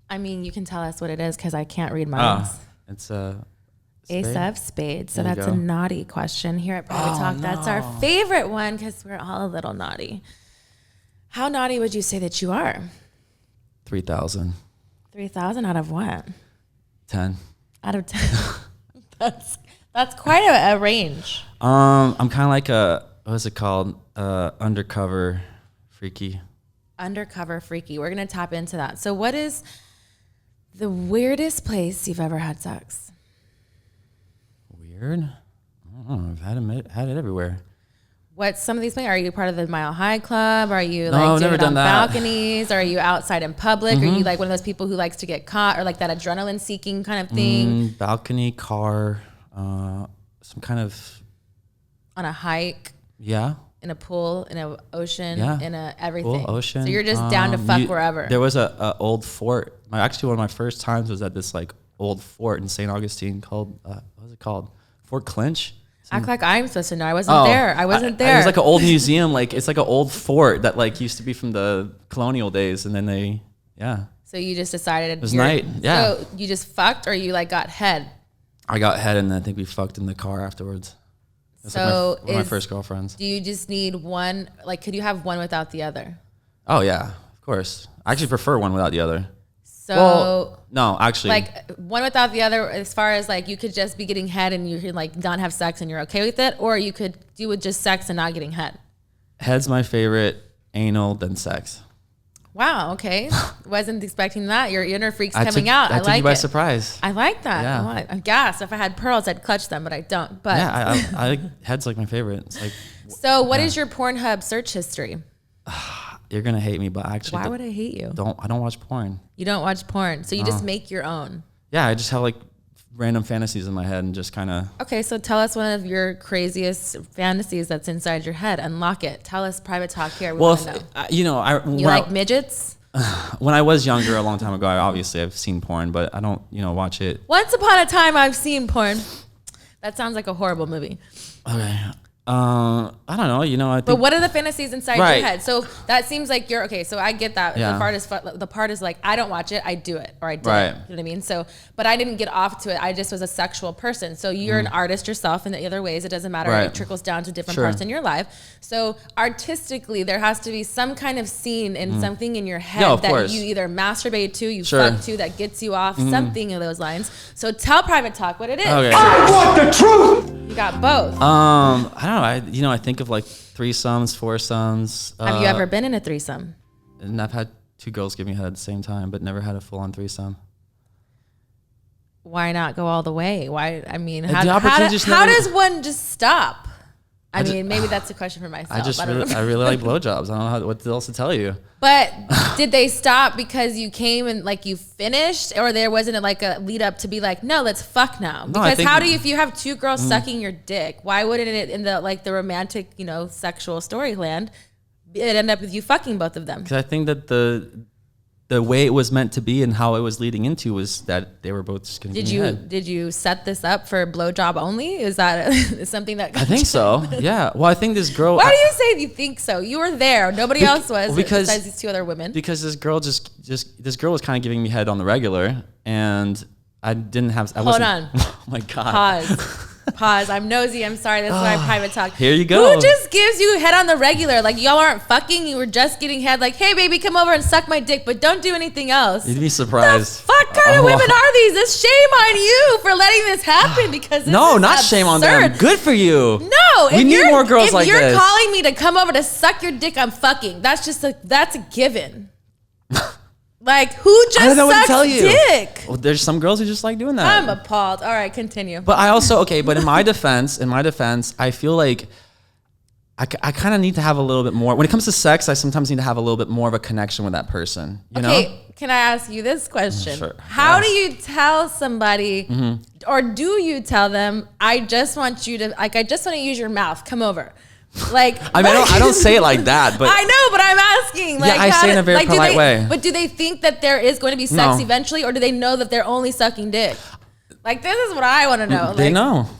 I mean, you can tell us what it is because I can't read mine. It's a Ace of Spades. So that's a naughty question here at Private Talk. No. That's our favorite one because we're all a little naughty. How naughty would you say that you are? 3,000. 3,000 out of what? 10. Out of 10. That's quite a range. I'm kind of like what's it called? Undercover freaky. Undercover freaky. We're going to tap into that. So what is the weirdest place you've ever had sex? Weird? I don't know. I've had it everywhere. What's some of these things? Are you part of the Mile High Club? Are you I've never done that. Balconies? Are you outside in public? Are you like one of those people who likes to get caught or like that adrenaline seeking kind of thing? Balcony, car, some kind of. On a hike? Yeah. In a pool, in an ocean, in a everything. Pool, ocean. So you're just down to fuck wherever. There was a old fort. Actually, one of my first times was at this like old fort in St. Augustine called, what was it called? Fort Clinch? Act like I'm supposed to know. I wasn't there. I wasn't there. It was like an old museum. Like it's like an old fort that like used to be from the colonial days, and then So you just decided it was night. Yeah. So you just fucked, or you like got head? I got head, and I think we fucked in the car afterwards. That's so like one of my first girlfriends. Do you just need one? Like, could you have one without the other? Oh yeah, of course. I actually prefer one without the other. So no, actually, like one without the other, as far as like you could just be getting head and you could like not have sex and you're okay with it, or you could do with just sex and not getting head. Head's my favorite, anal, then sex. Wow. Okay, wasn't expecting that. Your inner freak's coming out. I like it. I took you by surprise. I like that. Yeah. I'm gassed. If I had pearls, I'd clutch them, but I don't. But yeah, I head's like my favorite. It's like. So, what is your Pornhub search history? You're gonna hate me, but actually, why would I hate you? I don't watch porn. You don't watch porn, so you just make your own. Yeah, I just have like random fantasies in my head and just kind of. Okay, so tell us one of your craziest fantasies that's inside your head. Unlock it. Tell us private talk here. We want to know. You know, you like midgets? When I was younger, a long time ago, I've seen porn, but I don't, watch it. Once upon a time, I've seen porn. That sounds like a horrible movie. Okay. I don't know. I think. But what are the fantasies inside your head? So that seems like you're okay. So I get that. Yeah. The part is like I don't watch it, I do it, or I do it. Right. You know what I mean? So, but I didn't get off to it. I just was a sexual person. So you're an artist yourself in the other ways. It doesn't matter. Right. It trickles down to different parts in your life. So artistically, there has to be some kind of scene and something in your head that you either masturbate to, you fuck to, that gets you off, something of those lines. So tell Private Talk what it is. Okay. I want the truth. You got both. I don't know. I think of like threesomes, foursomes. Have you ever been in a threesome? And I've had 2 girls give me head at the same time, but never had a full-on threesome. Why not go all the way? Why? I mean, how does one just stop? I mean, maybe that's a question for myself. I really like blowjobs. I don't know what else to tell you. But did they stop because you came and like you finished, or there wasn't like a lead up to be like, no, let's fuck now? Because if you have 2 girls sucking your dick, why wouldn't it in the romantic, sexual storyland, it end up with you fucking both of them? Because I think that the way it was meant to be and how it was leading into was that they were both just going to give me head. Did you set this up for blowjob only? Is that something that I think so. Yeah. Well, I think this girl. Why do you say you think so? You were there. Nobody else was besides these 2 other women. Because this girl this girl was kind of giving me head on the regular, and I didn't have. Hold on. Oh my God. Pause. I'm nosy. I'm sorry. That's why I private talk. Here you go. Who just gives you head on the regular? Like y'all aren't fucking. You were just getting head. Like, hey baby, come over and suck my dick, but don't do anything else. You'd be surprised. The fuck kind of women are these? It's shame on you for letting this happen because no, not absurd. Shame on them. Good for you. No, we need more girls like this. If you're calling me to come over to suck your dick, I'm fucking. That's a given. Like, who just I don't know what to tell sucks you. dick? Well, there's some girls who just like doing that. I'm appalled. All right, continue. But I also, but in my defense, I feel like I kind of need to have a little bit more. When it comes to sex, I sometimes need to have a little bit more of a connection with that person. You know? Can I ask you this question? Sure. How do you tell somebody, or do you tell them, I just want you to, like, I just want to use your mouth. Come over. Like, I mean, I don't say it like that, but I know, but I'm asking. Like, yeah, I say it in a very polite way. But do they think that there is going to be sex No. eventually, or do they know that they're only sucking dick? Like, this is what I want to know. They like, know.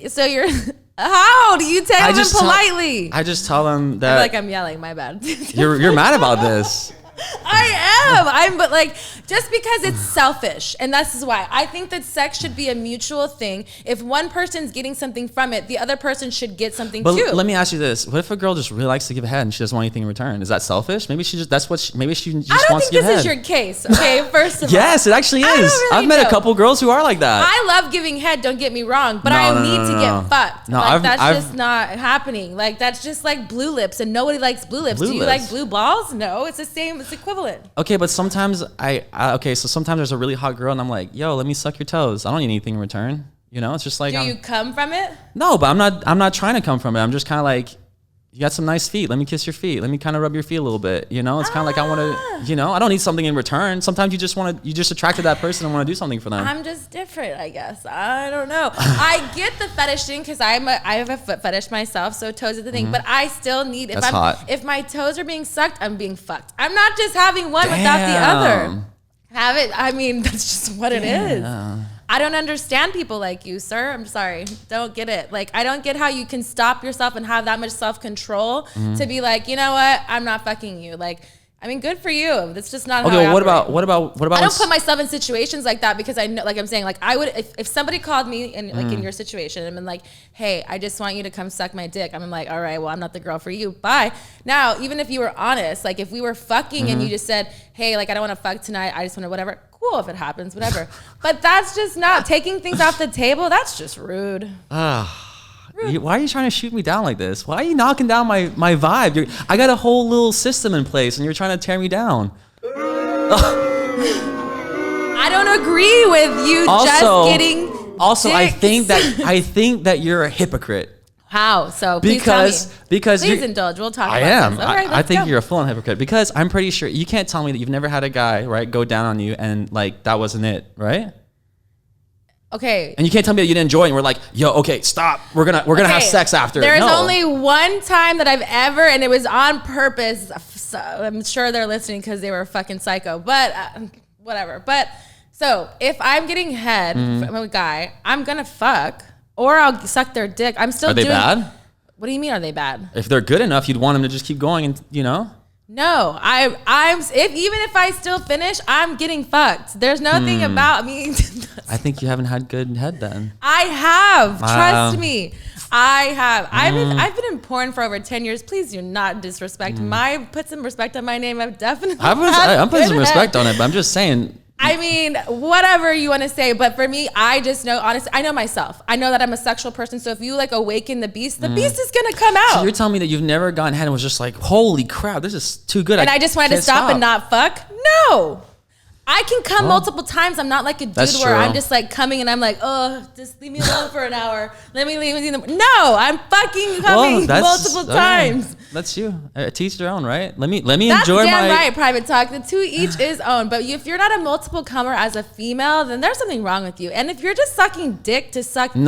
So you're, how do you tell them politely? I just tell them I that feel like I'm yelling. My bad. you're mad about this. I am. But like, just because it's selfish, and that's why I think that sex should be a mutual thing. If one person's getting something from it, the other person should get something But too. let me ask you this: what if a girl just really likes to give head and she doesn't want anything in return? Is that selfish? Maybe she just maybe she just I don't wants to think give this head. is your case. Okay, first of all, Yes, it actually I don't is. really I've met know. a couple girls who are like that. I love giving head. Don't get me wrong, but No, I no, need no, to no, get no. fucked. No, Like, that's I've- just not happening. Like, that's just like blue lips, and nobody likes blue lips. Blue Do you lips. like blue balls? No, it's the same. It's equivalent. Okay, but sometimes so sometimes there's a really hot girl and I'm like, yo, let me suck your toes. I don't need anything in return. You know, it's just like Do you come from it? no, but I'm not trying to come from it. I'm just kind of like, you got some nice feet. Let me kiss your feet. Let me kind of rub your feet a little bit. You know, it's kind of like I want to, you know, I don't need something in return. Sometimes you just attracted that person and want to do something for them. I'm just different, I guess. I don't know. I get the fetish thing because I have a foot fetish myself, so toes is the thing. But I still need That's hot. if my toes are being sucked, I'm being fucked. I'm not just having one without the other. Have it. I mean, that's just what it is. I don't understand people like you, sir. I'm sorry. Don't get it. Like, I don't get how you can stop yourself and have that much self-control to be like, you know what? I'm not fucking you. Like, I mean, good for you. That's just not how I what operate. about I don't put myself in situations like that because I know, like I'm saying, like I would, if somebody called me in like in your situation and been like, hey, I just want you to come suck my dick. I'm like, all right, well, I'm not the girl for you. Bye. Now, even if you were honest, like if we were fucking and you just said, hey, like I don't want to fuck tonight. I just want to whatever. Cool if it happens, whatever. But that's just not taking things off the table. That's just rude. Why are you trying to shoot me down like this? Why are you knocking down my vibe? I got a whole little system in place and you're trying to tear me down. I don't agree with you just getting dicks. I think that you're a hypocrite. How? So please tell me. Because Please indulge. We'll talk I about am. this. All right, I let's think go. you're a full-on hypocrite because I'm pretty sure you can't tell me that you've never had a guy, right, go down on you and like that wasn't it, right? Okay. And you can't tell me that you didn't enjoy it and we're like, yo, okay, stop. We're gonna have sex after. There's No. only one time that I've ever, and it was on purpose. So I'm sure they're listening because they were fucking psycho, but whatever. But so if I'm getting head from a guy, I'm gonna fuck or I'll suck their dick. I'm still Are they doing. bad? What do you mean? Are they bad? If they're good enough, you'd want them to just keep going and, you know? No, even if I still finish, I'm getting fucked. There's nothing about me. I think you haven't had good head then. I have. Wow. Trust me. I have. I've been in porn for over 10 years. Please do not disrespect put some respect on my name. I've definitely I'm putting some good respect head. on it, but I'm just saying. I mean, whatever you want to say, but for me, I just know, honestly, I know myself. I know that I'm a sexual person, so if you like awaken the beast is gonna come out. So you're telling me that you've never gotten head and was just like, holy crap, this is too good. And I just wanted to stop and not fuck? No. I can come multiple times. I'm not like a dude That's where true. I'm just like coming and I'm like, oh, just leave me alone for an hour. Let me leave you. No, I'm fucking coming multiple times. That's you. Teach their own, right? Let me That's enjoy damn my. right, private talk. The two each is own. But if you're not a multiple comer as a female, then there's something wrong with you. And if you're just sucking dick to suck dick,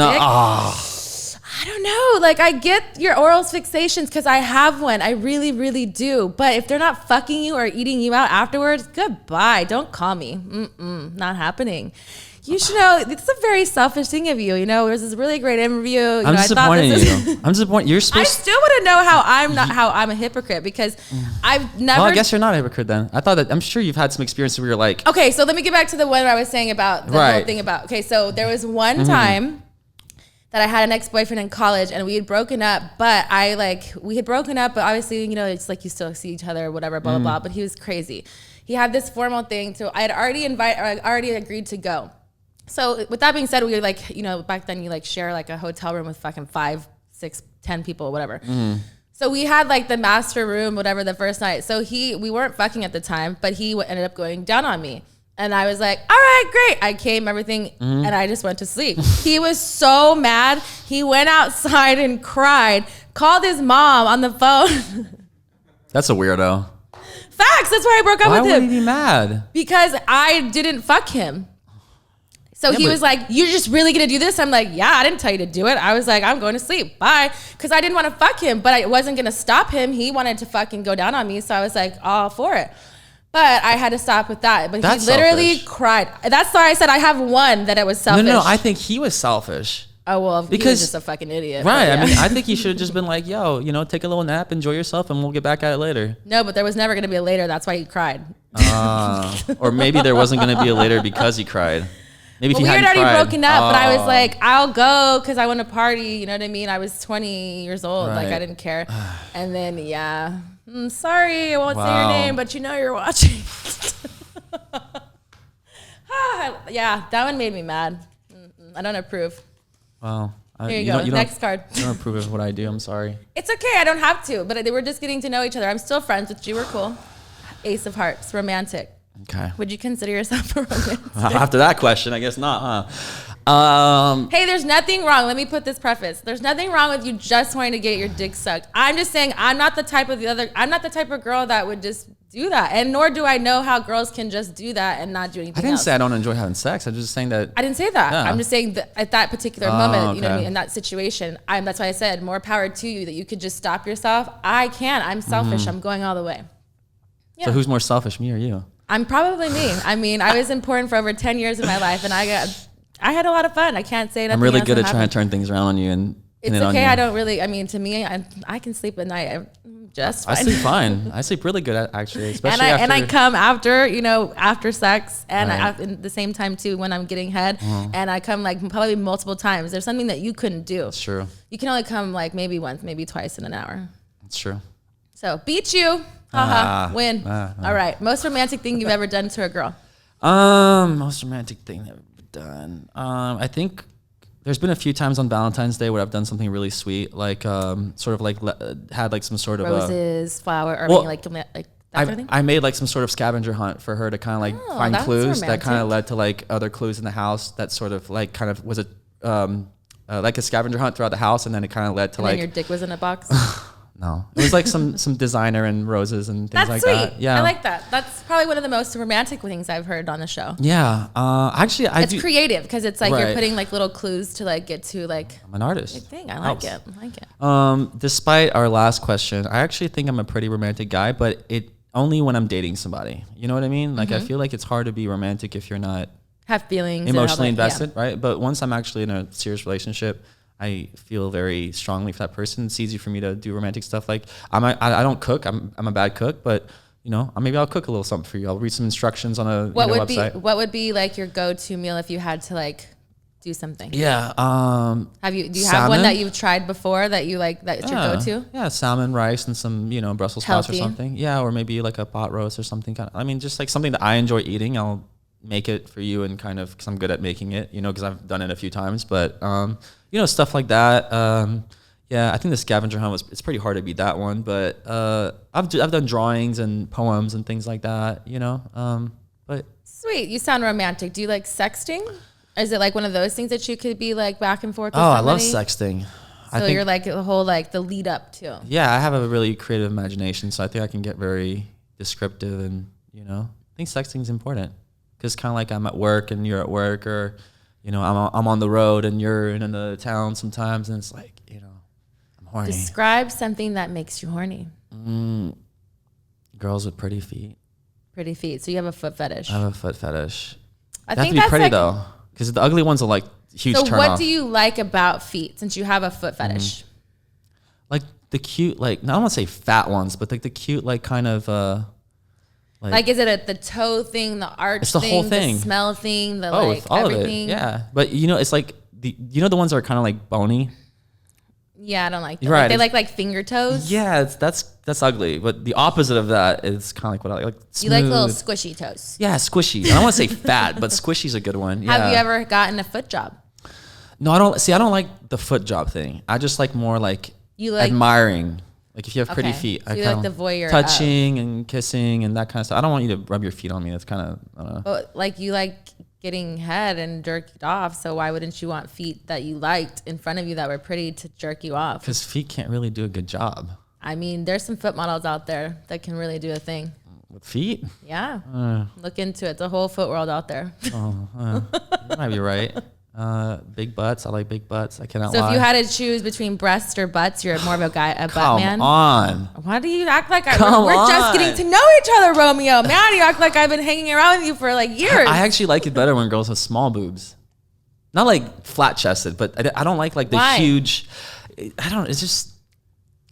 I don't know. Like, I get your oral fixations because I have one. I really, really do. But if they're not fucking you or eating you out afterwards, goodbye. Don't call me. Not happening. You should know, it's a very selfish thing of you. You know, it was this really great interview. I'm disappointed in you. I'm disappointed. You're I supposed. still want to know how I'm a hypocrite because I've never. Well, I guess you're not a hypocrite then. I thought that. I'm sure you've had some experience where you're like. Okay, so let me get back to the one where I was saying about the whole Right. thing about. Okay, so there was one time that I had an ex-boyfriend in college and we had broken up, but we had broken up, but obviously, you know, it's like you still see each other or whatever, blah, blah, blah, but he was crazy. He had this formal thing, so I had already agreed to go. So with that being said, we were like, you know, back then you like share like a hotel room with fucking 5, 6, 10 people, whatever. So we had like the master room, whatever, the first night. So we weren't fucking at the time, but he ended up going down on me. And I was like, all right, great. I came, everything, and I just went to sleep. He was so mad. He went outside and cried, called his mom on the phone. That's a weirdo. Facts. That's why I broke up with him. Why would he be mad? Because I didn't fuck him. So he was like, you're just really going to do this? I'm like, yeah, I didn't tell you to do it. I was like, I'm going to sleep. Bye. Because I didn't want to fuck him, but I wasn't going to stop him. He wanted to fucking go down on me. So I was like, all for it. But I had to stop with that. But That's he literally selfish. cried. That's why I said I have one that it was selfish. No, I think he was selfish. Oh, well, because he was just a fucking idiot. Right. Yeah. I mean, I think he should have just been like, yo, take a little nap, enjoy yourself, and we'll get back at it later. No, but there was never going to be a later. That's why he cried. Or maybe there wasn't going to be a later because he cried. Maybe Well, if he we had hadn't already cried. broken up, but I was like, I'll go because I want to party. You know what I mean? I was 20 years old. Right. Like, I didn't care. And then, yeah. Sorry, I won't say Wow. your name, but you know you're watching. Yeah, that one made me mad. I don't approve. Wow. Here you go. Next card. You don't approve of what I do. I'm sorry. It's okay. I don't have to. But they were just getting to know each other. I'm still friends with you. We're cool. Ace of Hearts. Romantic. Okay. Would you consider yourself a romantic? After that question, I guess not, huh? Hey, there's nothing wrong. Let me put this preface. There's nothing wrong with you just wanting to get your dick sucked. I'm just saying I'm not the type of girl that would just do that. And nor do I know how girls can just do that and not do anything I didn't else. say I don't enjoy having sex. I'm just saying that. I didn't say that. Yeah. I'm just saying that at that particular moment, you know what I okay. mean, in that situation, that's why I said more power to you that you could just stop yourself. I can't. I'm selfish. I'm going all the way. Yeah. So who's more selfish, me or you? I'm probably me. I mean, I was important for over 10 years of my life, and I had a lot of fun. I can't say nothing. I'm really else good that at trying happened. to turn things around on you and pin It's it on okay. you. I don't really. I mean, to me, I can sleep at night. Just fine. I sleep fine. I sleep really good at actually, especially and after. I come after sex, and Right. at the same time too when I'm getting head, and I come like probably multiple times. There's something that you couldn't do. It's true. You can only come like maybe once, maybe twice in an hour. It's true. So beat you, haha, win. All right, most romantic thing you've ever done to a girl? Most romantic thing that I've done. I think there's been a few times on Valentine's Day where I've done something really sweet, like sort of like had like some sort of Roses, flower, or well, like that kind of thing. I made like some sort of scavenger hunt for her to kind of like find that's clues that kind of romantic. led to like other clues in the house that sort of like kind of was a like a scavenger hunt throughout the house, and then it kind of led to And like then your dick was in a box. no, it was like some designer and roses and things That's like sweet. that. Yeah, I like that. That's probably one of the most romantic things I've heard on the show. Yeah, actually, I It's do. creative because it's like you're Right. putting like little clues to like get to like I'm an artist. big thing. I Helps. like it. I like it. Despite our last question, I actually think I'm a pretty romantic guy, but it only when I'm dating somebody. You know what I mean? Like I feel like it's hard to be romantic if you're not Have feelings. and all emotionally that, yeah. invested, right? But once I'm actually in a serious relationship, I feel very strongly for that person. It's easy for me to do romantic stuff. Like I don't cook. I'm a bad cook, but maybe I'll cook a little something for you. I'll read some instructions on a website. What would be like your go-to meal if you had to like do something? Yeah. Do you have salmon. one that you've tried before that you like that's your go-to? Yeah, salmon, rice, and some Brussels sprouts or Healthy. something. Yeah, or maybe like a pot roast or something. I mean, just like something that I enjoy eating. I'll make it for you and kind of because I'm good at making it. Because I've done it a few times. But stuff like that. Yeah, I think the scavenger hunt it's pretty hard to beat that one. But I've done drawings and poems and things like that. But Sweet. You sound romantic. Do you like sexting? Is it like one of those things that you could be like back and forth with I love somebody? sexting. So you're like the whole like the lead up to. Yeah, I have a really creative imagination, so I think I can get very descriptive, and I think sexting is important because kind of like I'm at work and you're at work, or I'm on the road and you're in another town sometimes, and it's like I'm horny. Describe something that makes you horny. Girls with pretty feet. Pretty feet. So you have a foot fetish. I have a foot fetish. I They have think to be that's pretty like, though, because the ugly ones are like huge So turn what off. do you like about feet since you have a foot fetish? Like the cute, like I don't want to say fat ones, but like the cute, like kind of Like is it the toe thing, the arch It's the thing, whole thing. the smell thing, the both, like all everything? of it. Yeah, but it's like the the ones that are kind of like bony. Yeah, I don't like that. Right. Like, they like finger toes. Yeah, that's ugly. But the opposite of that is kind of like what I like. You like little smooth. squishy toes. Yeah, squishy. I don't want to say fat, but squishy's a good one. Yeah. Have you ever gotten a foot job? No, I don't. See, I don't like the foot job thing. I just like more like You like admiring. Like if you have pretty feet, so you like the voyeur touching and kissing and that kind of stuff. I don't want you to rub your feet on me. That's kind of. But like you like getting head and jerked off, so why wouldn't you want feet that you liked in front of you that were pretty to jerk you off? Because feet can't really do a good job. I mean, there's some foot models out there that can really do a thing. With feet? Yeah. Look into it. It's a whole foot world out there. You might be right. Big butts. I like big butts. I cannot lie. So if you had to choose between breasts or butts, you're more of a butt man? Come on. Why do you act like we're just getting to know each other, Romeo? Man, you act like I've been hanging around with you for like years. I actually like it better when girls have small boobs. Not like flat chested, but I don't like the huge. It's just,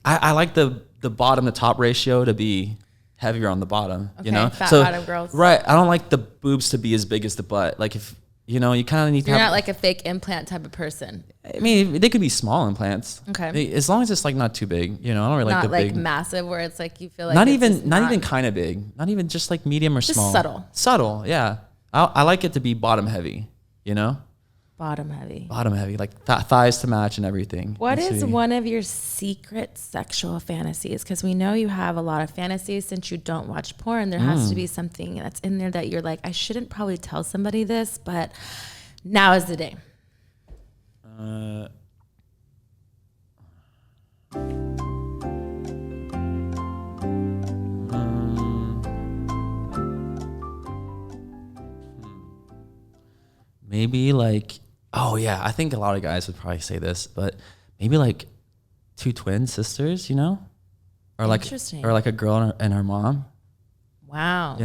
I like the bottom to top ratio to be heavier on the bottom, okay, fat bottom girls. Right. I don't like the boobs to be as big as the butt. Like if, you kind of need to You're not like a fake implant type of person. I mean, they could be small implants. Okay. As long as it's like not too big, I don't really like the big. Not like massive where it's like you feel like not even kind of big. Not even just like medium or small. Subtle. Subtle, yeah. I like it to be bottom heavy, Bottom heavy. Bottom heavy, like thighs to match and everything. What is one of your secret sexual fantasies? Because we know you have a lot of fantasies since you don't watch porn. There has to be something that's in there that you're like, I shouldn't probably tell somebody this, but now is the day. Maybe like, oh yeah, I think a lot of guys would probably say this, but maybe like 2 twin sisters, or like a girl and her mom. Wow.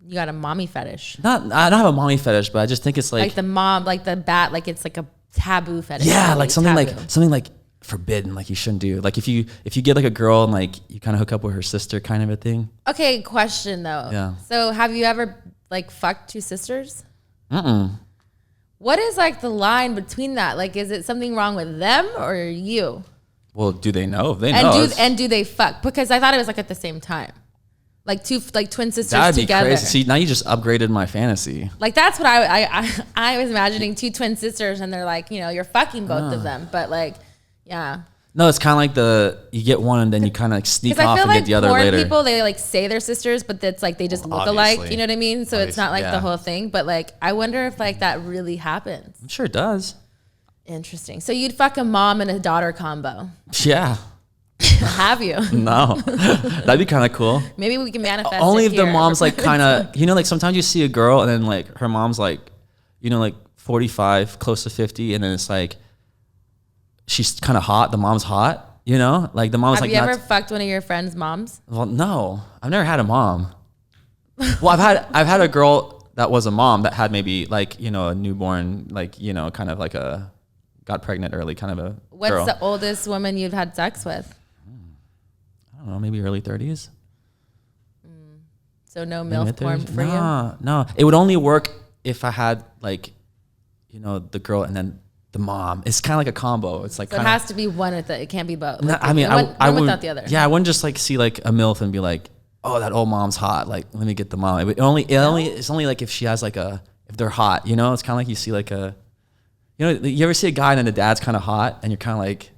You got a mommy fetish. I don't have a mommy fetish, but I just think it's like the mom, like the bat, like it's like a taboo fetish. Yeah, like something like forbidden, like you shouldn't do. Like if you get like a girl and like you kind of hook up with her sister, kind of a thing. Okay, question though. Yeah. So have you ever like fucked 2 sisters? Mm-mm. What is like the line between that? Like, is it something wrong with them or you? Well, do they know? They know. And do they fuck? Because I thought it was like at the same time, like twin sisters That'd be together. crazy. See, now you just upgraded my fantasy. Like that's what I was imagining, 2 twin sisters, and they're like, you're fucking both of them, but like, yeah. No, it's kind of like you get one and then you kind of like sneak off and get the other porn later. People, they like say they're sisters, but it's like they just look alike. You know what I mean? So it's not like the whole thing. But like, I wonder if like that really happens. I'm sure it does. Interesting. So you'd fuck a mom and a daughter combo. Yeah. Have you? No. That'd be kind of cool. Maybe we can manifest only it if the here. mom's like kind of, like sometimes you see a girl and then like her mom's like, like 45, close to 50. And then it's like, she's kind of hot. The mom's hot. Like the mom's Have like. Have you ever fucked one of your friends' moms? Well, no, I've never had a mom. Well, I've had a girl that was a mom that had maybe like a newborn, like kind of like got pregnant early, kind of a. What's girl. the oldest woman you've had sex with? I don't know, maybe early 30s. So no MILF porn for you? No, it would only work if I had like, the girl and then the mom. It's kind of like a combo. It's like so it has to be one with it. It can't be both. Like, I mean, I one would, without the other. Yeah, I wouldn't just like see like a MILF and be like, oh, that old mom's hot. Like, let me get the mom. It's only like if she has like if they're hot. It's kind of like you see like a, you ever see a guy and then the dad's kind of hot and you're kind of like.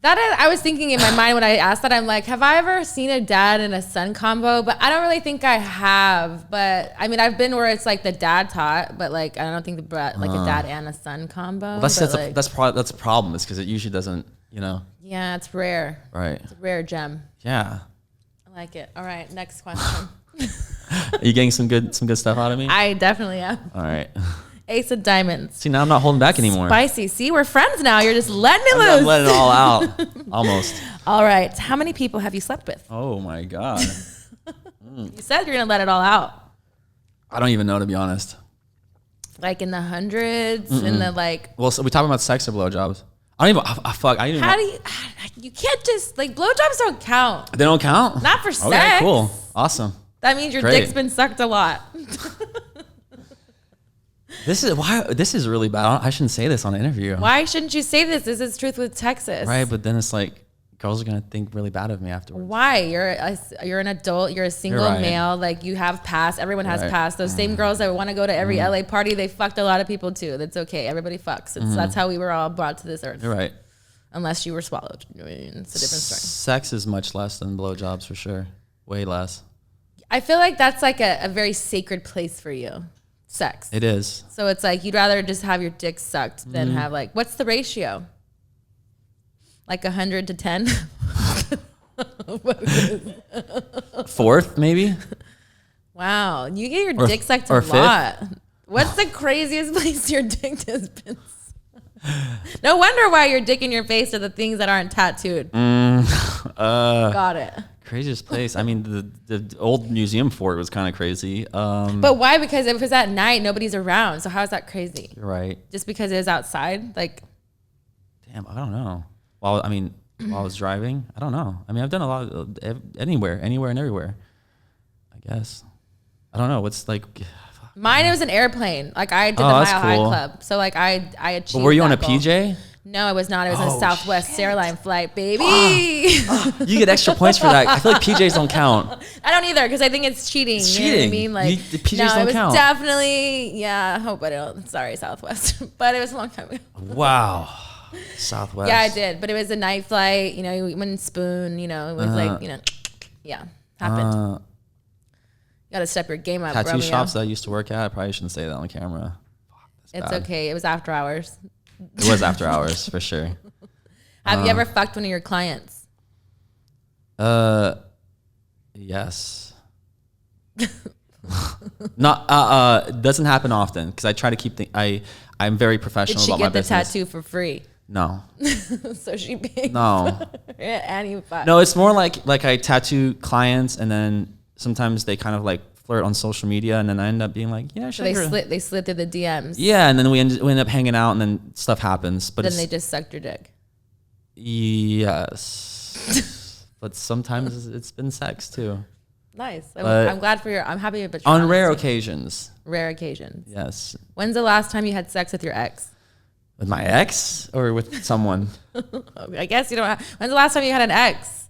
I was thinking in my mind when I asked that, I'm like, have I ever seen a dad and a son combo? But I don't really think I have. But I mean, I've been where it's like the dad's hot, but like I don't think like a dad and a son combo. Well, that's a problem. Is because it usually doesn't. Yeah, it's rare. Right. It's a rare gem. Yeah. I like it. All right, next question. Are you getting some good stuff out of me? I definitely am. All right. Ace of diamonds. See, now I'm not holding back anymore. Spicy. See, we're friends now. You're just letting me loose. I'm letting it all out. Almost. All right. How many people have you slept with? Oh my God. You said you're going to let it all out. I don't even know, to be honest. Like in the hundreds, in the like. Well, so we talking about sex or blowjobs? I don't even. Fuck. I didn't. How do you? You can't just like blowjobs don't count. They don't count. Not for sex. Okay, cool, awesome. That means your dick's been sucked a lot. This is really bad. I shouldn't say this on an interview. Why shouldn't you say this? This is Truth with Texas. Right, but then it's like girls are gonna think really bad of me afterwards. Why? You're an adult. You're a single male. Like you have past. Everyone has past. Those same girls that want to go to every LA party, they fucked a lot of people too. That's okay. Everybody fucks. That's how we were all brought to this earth. You're right. unless you were swallowed. I mean, it's a different story. Sex is much less than blowjobs for sure. Way less. I feel like that's like a very sacred place for you. Sex. It is. So it's like you'd rather just have your dick sucked than have like, what's the ratio? Like 100 to 10? Fourth, maybe? Wow. You get your dick sucked a or lot. What's the craziest place your dick has been? No wonder why your dick in your face are the things that aren't tattooed. Got it. Craziest place. I mean, the old museum fort was kind of crazy. But why? Because it was at night, nobody's around. So how is that crazy? You're right. Just because it was outside? Like, damn, I don't know. While I was driving, I don't know. I mean, I've done a lot of anywhere and everywhere, I guess. I don't know. What's like... Mine was an airplane. Like I did the that's Mile High cool. Club. So like I achieved. But were you on a that goal. PJ? No, it was not. It was a Southwest airline flight, baby. You get extra points for that. I feel like PJs don't count. I don't either because I think it's cheating. It's you know what I cheating. mean? Like The PJs no, don't it was count. definitely I hope I don't. Sorry, Southwest, but it was a long time ago. Wow. Southwest. Yeah, I did, but it was a night flight. You know, you wouldn't spoon. You know, it was like happened. You got to step your game up, Tattoo Romeo. shops that I used to work at. I probably shouldn't say that on camera. It's bad. okay. It was after hours. It was after hours for sure. Have you ever fucked one of your clients? Yes. Not it doesn't happen often because I try to keep I'm very Did professional she about my get the business. tattoo for free? No. So she paid. No. And you fucked. No, it's more like I tattoo clients and then sometimes they kind of like flirt on social media and then I end up being like, yeah, So sure. they slid through the DMs. Yeah, and then we end up hanging out and then stuff happens. But Then they just sucked your dick. Yes. But sometimes it's been sex too. Nice. But I'm glad for I'm happy about your On rare honesty. occasions. Rare occasions. Yes. When's the last time you had sex with your ex? With my ex or with someone? I guess you don't. When's the last time you had an ex?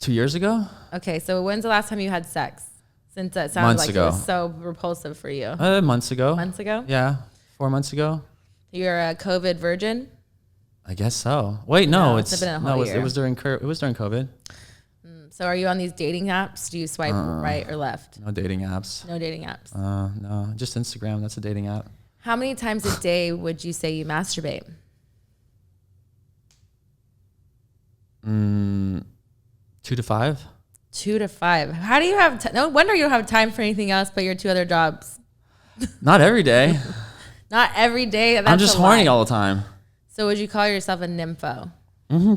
2 years ago? Okay, so when's the last time you had sex? Since it sounded Months like ago. it was so repulsive for you. Months ago. Months ago? Yeah. 4 months ago. You're a COVID virgin? I guess so. Wait, no, No, it's it's been a whole year. it was during COVID. So are you on these dating apps? Do you swipe right or left? No dating apps. No dating apps. No, just Instagram. That's a dating app. How many times a day would you say you masturbate? 2 to 5. 2 to 5. How do you have? No wonder you don't have time for anything else but your 2 other jobs. Not every day. Not every day. That's I'm just a horny lie. all the time. So would you call yourself a nympho?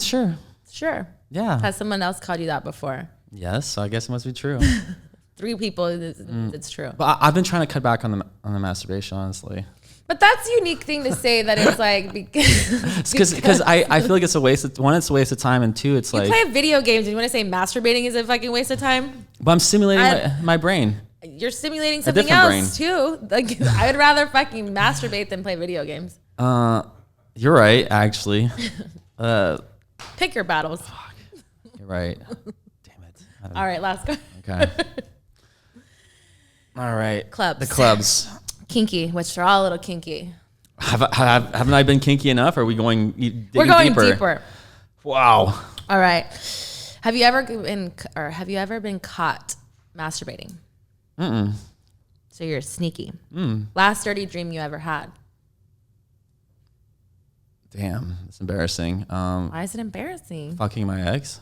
Sure. Sure. Yeah. Has someone else called you that before? Yes. So I guess it must be true. 3 people. It's true. But I've been trying to cut back on the masturbation, honestly. But that's a unique thing to say that it's like Because I feel like it's a waste of one. It's a waste of time, and two, it's you like. play video games and you want to say masturbating is a fucking waste of time. But I'm stimulating my brain. You're stimulating something different else too. Like I would rather fucking masturbate than play video games. You're right, actually. Pick your battles. You're right. Damn it. All right, last go. Okay. All right. Clubs. The clubs. Kinky, which are all a little kinky. Haven't I been kinky enough? Or are we going? We're going deeper. Wow. All right. Have you ever been caught masturbating? Mm-mm. So you're sneaky. Last dirty dream you ever had? Damn, it's embarrassing. Why is it embarrassing? Fucking my ex.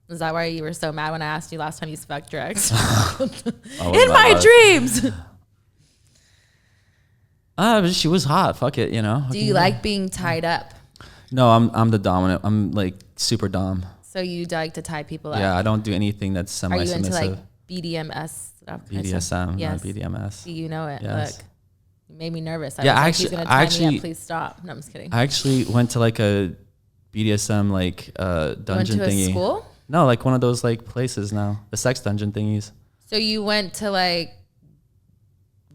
Is that why you were so mad when I asked you last time you fucked your ex? Oh, In my dreams. But she was hot. Fuck it, you know. Do you like being tied up? No, I'm the dominant. I'm like super dom. So you like to tie people up? Yeah, I don't do anything that's Are you into semi-submissive. like BDMS stuff? BDSM, Yes. not BDMS. Do you know it? Yes. Look, you made me nervous. Yeah, He's actually- gonna I tie me actually- up. Please stop. No, I'm just kidding. I actually went to like a BDSM like dungeon you went to thingy. a school? No, like one of those like places now, the sex dungeon thingies. So you went to like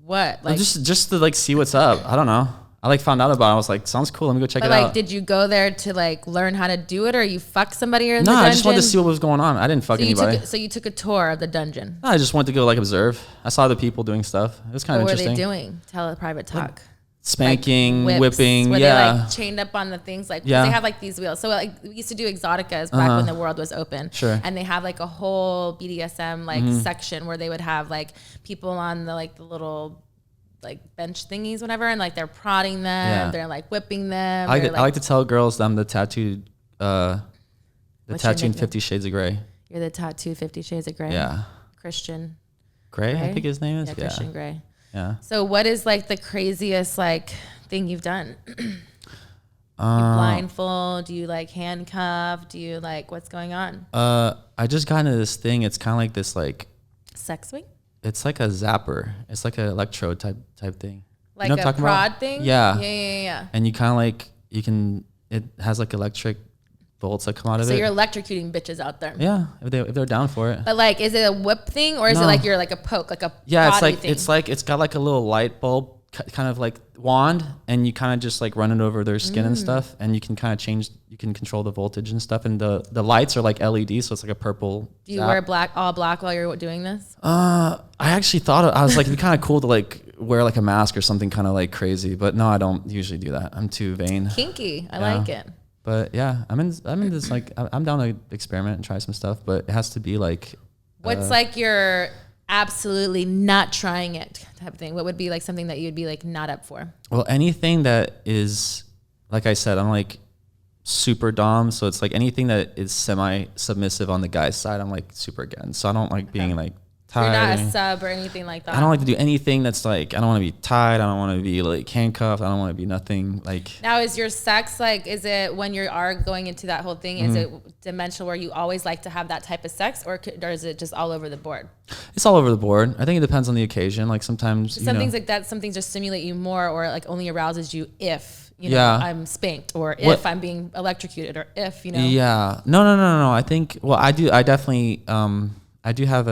what? No, Like, just to like see what's up. I don't know. I like found out about it. I was like, sounds cool. Let me go check but it like, out. did you go there to like learn how to do it, or you fuck somebody or in the No, dungeon? I just wanted to see what was going on. I didn't fuck So you anybody. so you took a tour of the dungeon. No, I just wanted to go like observe. I saw the people doing stuff. It was kind What of were interesting. they doing? Tell a private talk. spanking, like whipping, where yeah, they like chained up on the things, like yeah. they have like these wheels. So like we used to do exoticas back when the world was open. Sure. And they have like a whole BDSM like section where they would have like people on the like the little like bench thingies, whatever, and like they're prodding them, Yeah. they're like whipping them. I like to tell girls I'm the tattooed, the What's your tattooed nickname? 50 Shades of Grey. You're the tattoo 50 Shades of Grey. Yeah. Christian Grey, Grey? I think his name is. Yeah, Christian Grey. Yeah. So what is like the craziest like thing you've done? You blindfold? Do you like handcuff? Do you like what's going on? I just got into this thing. It's kind of like this, like Sex swing? it's like a zapper. It's like an electrode type thing. Like you know a what I'm talking prod about? thing? Yeah. Yeah. And you kind of like it has like electric bolts that come out of So it. you're electrocuting bitches out there. Yeah, if they're down for it. But like, is it a whip thing or is it No. like you're like a poke, like a Yeah, body thing? it's got like a little light bulb kind of like wand, and you kind of just like run it over their skin and stuff, and you can kind of you can control the voltage and stuff, and the lights are like LED, so it's like a purple. Do you zap. wear all black while you're doing this? I actually thought I was like, it'd be kind of cool to like wear like a mask or something kind of like crazy, but no, I don't usually do that. I'm too vain. Kinky. I Yeah. like it. But yeah, I'm in this like I'm down to experiment and try some stuff, but it has to be like. What's like your absolutely not trying it type of thing? What would be like something that you'd be like not up for? Well, anything that is, like I said, I'm like super dom, so it's like anything that is semi submissive on the guy's side, I'm like super against. So I don't like being like tied. You're not a sub or anything like that. I don't like to do anything that's like, I don't want to be tied. I don't want to be like handcuffed. I don't want to be nothing like. Now, is your sex like, is it when you are going into that whole thing, is it dimensional where you always like to have that type of sex, or is it just all over the board? It's all over the board. I think it depends on the occasion. Like sometimes, Some things like that, some things just stimulate you more, or like only arouses you if, you know, Yeah. I'm spanked, or if What- I'm being electrocuted, or if, you know. Yeah. No. I think, well, I definitely, I do have